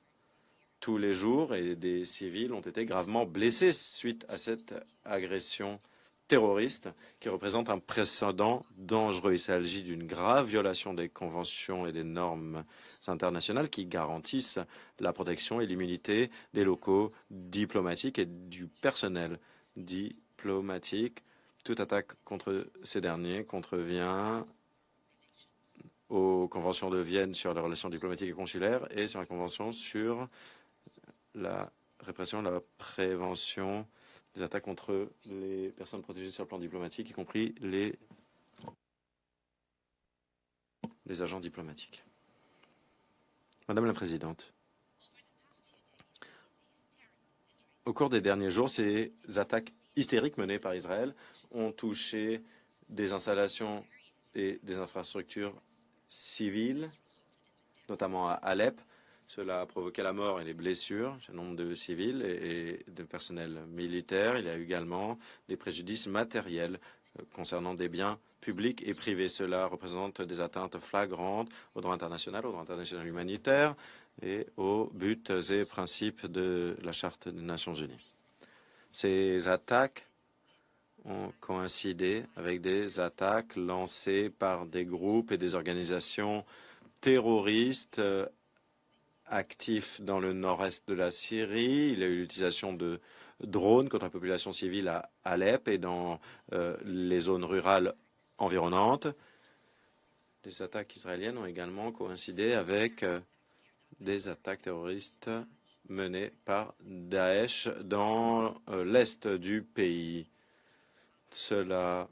tous les jours et des civils ont été gravement blessés suite à cette agression terroriste qui représente un précédent dangereux. Il s'agit d'une grave violation des conventions et des normes internationales qui garantissent la protection et l'immunité des locaux diplomatiques et du personnel diplomatique. Toute attaque contre ces derniers contrevient aux conventions de Vienne sur les relations diplomatiques et consulaires et sur la convention sur la répression, la prévention des attaques contre les personnes protégées sur le plan diplomatique, y compris les agents diplomatiques. Madame la Présidente, au cours des derniers jours, ces attaques hystériques menées par Israël ont touché des installations et des infrastructures civiles, notamment à Alep. Cela a provoqué la mort et les blessures chez un nombre de civils et de personnel militaire. Il y a eu également des préjudices matériels concernant des biens publics et privés. Cela représente des atteintes flagrantes au droit international humanitaire et aux buts et principes de la Charte des Nations Unies. Ces attaques ont coïncidé avec des attaques lancées par des groupes et des organisations terroristes actifs dans le nord-est de la Syrie. Il y a eu l'utilisation de drones contre la population civile à Alep et dans les zones rurales environnantes. Les attaques israéliennes ont également coïncidé avec des attaques terroristes menées par Daesh dans l'est du pays. Cela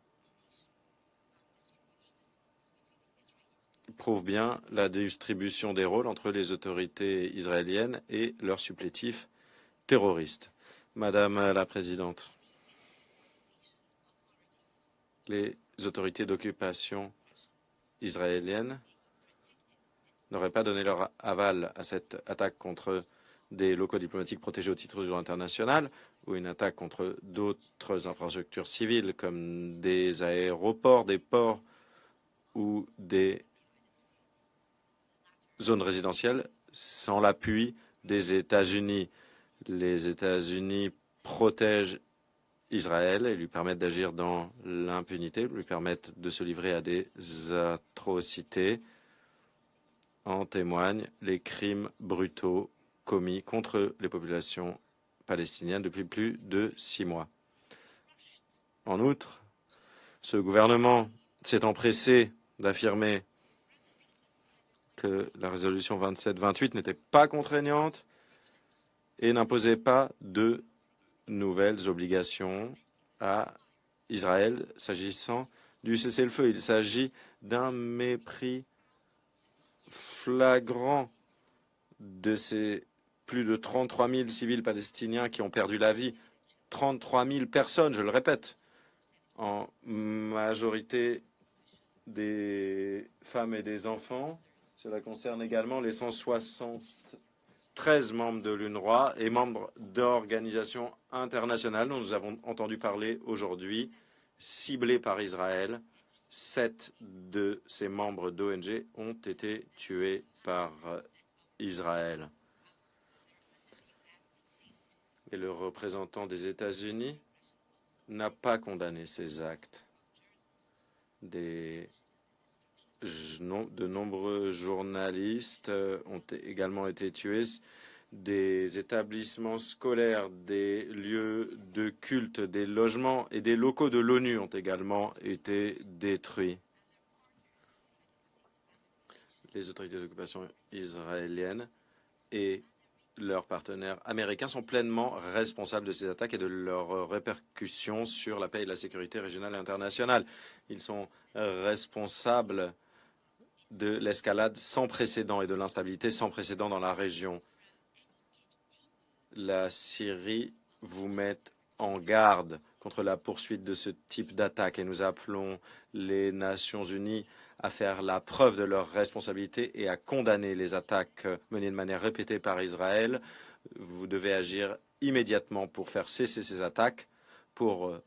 prouve bien la distribution des rôles entre les autorités israéliennes et leurs supplétifs terroristes. Madame la Présidente, les autorités d'occupation israéliennes n'auraient pas donné leur aval à cette attaque contre des locaux diplomatiques protégés au titre du droit international ou une attaque contre d'autres infrastructures civiles comme des aéroports, des ports ou des zones résidentielles sans l'appui des États-Unis. Les États-Unis protègent Israël et lui permettent d'agir dans l'impunité, lui permettent de se livrer à des atrocités. En témoignent les crimes brutaux commis contre les populations palestiniennes depuis plus de 6 mois. En outre, ce gouvernement s'est empressé d'affirmer que la résolution 2728 n'était pas contraignante et n'imposait pas de nouvelles obligations à Israël s'agissant du cessez-le-feu. Il s'agit d'un mépris flagrant de ces plus de 33 000 civils palestiniens qui ont perdu la vie. 33 000 personnes, je le répète, en majorité des femmes et des enfants. Cela concerne également les 173 membres de l'UNRWA et membres d'organisations internationales dont nous avons entendu parler aujourd'hui, ciblés par Israël 7 de ces membres d'ONG ont été tués par Israël. Et le représentant des États-Unis n'a pas condamné ces actes. De nombreux journalistes ont également été tués. Des établissements scolaires, des lieux de culte, des logements et des locaux de l'ONU ont également été détruits. Les autorités d'occupation israéliennes et leurs partenaires américains sont pleinement responsables de ces attaques et de leurs répercussions sur la paix et la sécurité régionale et internationale. Ils sont responsables de l'escalade sans précédent et de l'instabilité sans précédent dans la région. La Syrie vous met en garde contre la poursuite de ce type d'attaque et nous appelons les Nations Unies à faire la preuve de leur responsabilité et à condamner les attaques menées de manière répétée par Israël. Vous devez agir immédiatement pour faire cesser ces attaques, pour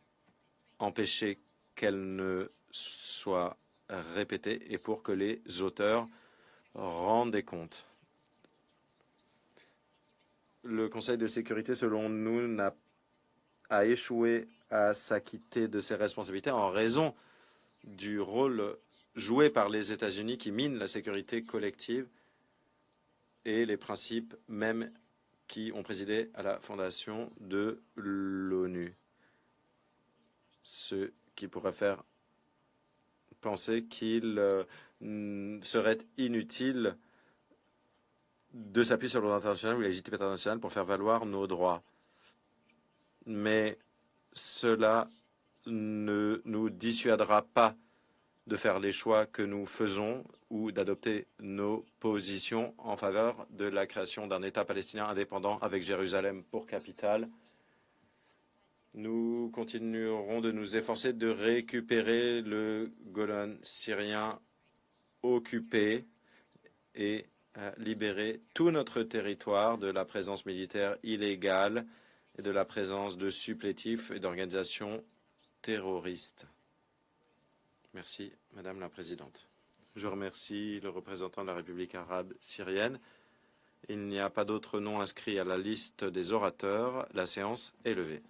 empêcher qu'elles ne soient répétées et pour que les auteurs rendent des comptes. Le Conseil de sécurité, selon nous, a échoué à s'acquitter de ses responsabilités en raison du rôle joué par les États-Unis qui mine la sécurité collective et les principes même qui ont présidé à la fondation de l'ONU. Ce qui pourrait faire penser qu'il serait inutile de s'appuyer sur le droit international ou la légitimité internationale pour faire valoir nos droits. Mais cela ne nous dissuadera pas de faire les choix que nous faisons ou d'adopter nos positions en faveur de la création d'un État palestinien indépendant avec Jérusalem pour capitale. Nous continuerons de nous efforcer de récupérer le Golan syrien occupé et libérer tout notre territoire de la présence militaire illégale et de la présence de supplétifs et d'organisations terroristes. Merci, Madame la Présidente. Je remercie le représentant de la République arabe syrienne. Il n'y a pas d'autres noms inscrits à la liste des orateurs. La séance est levée.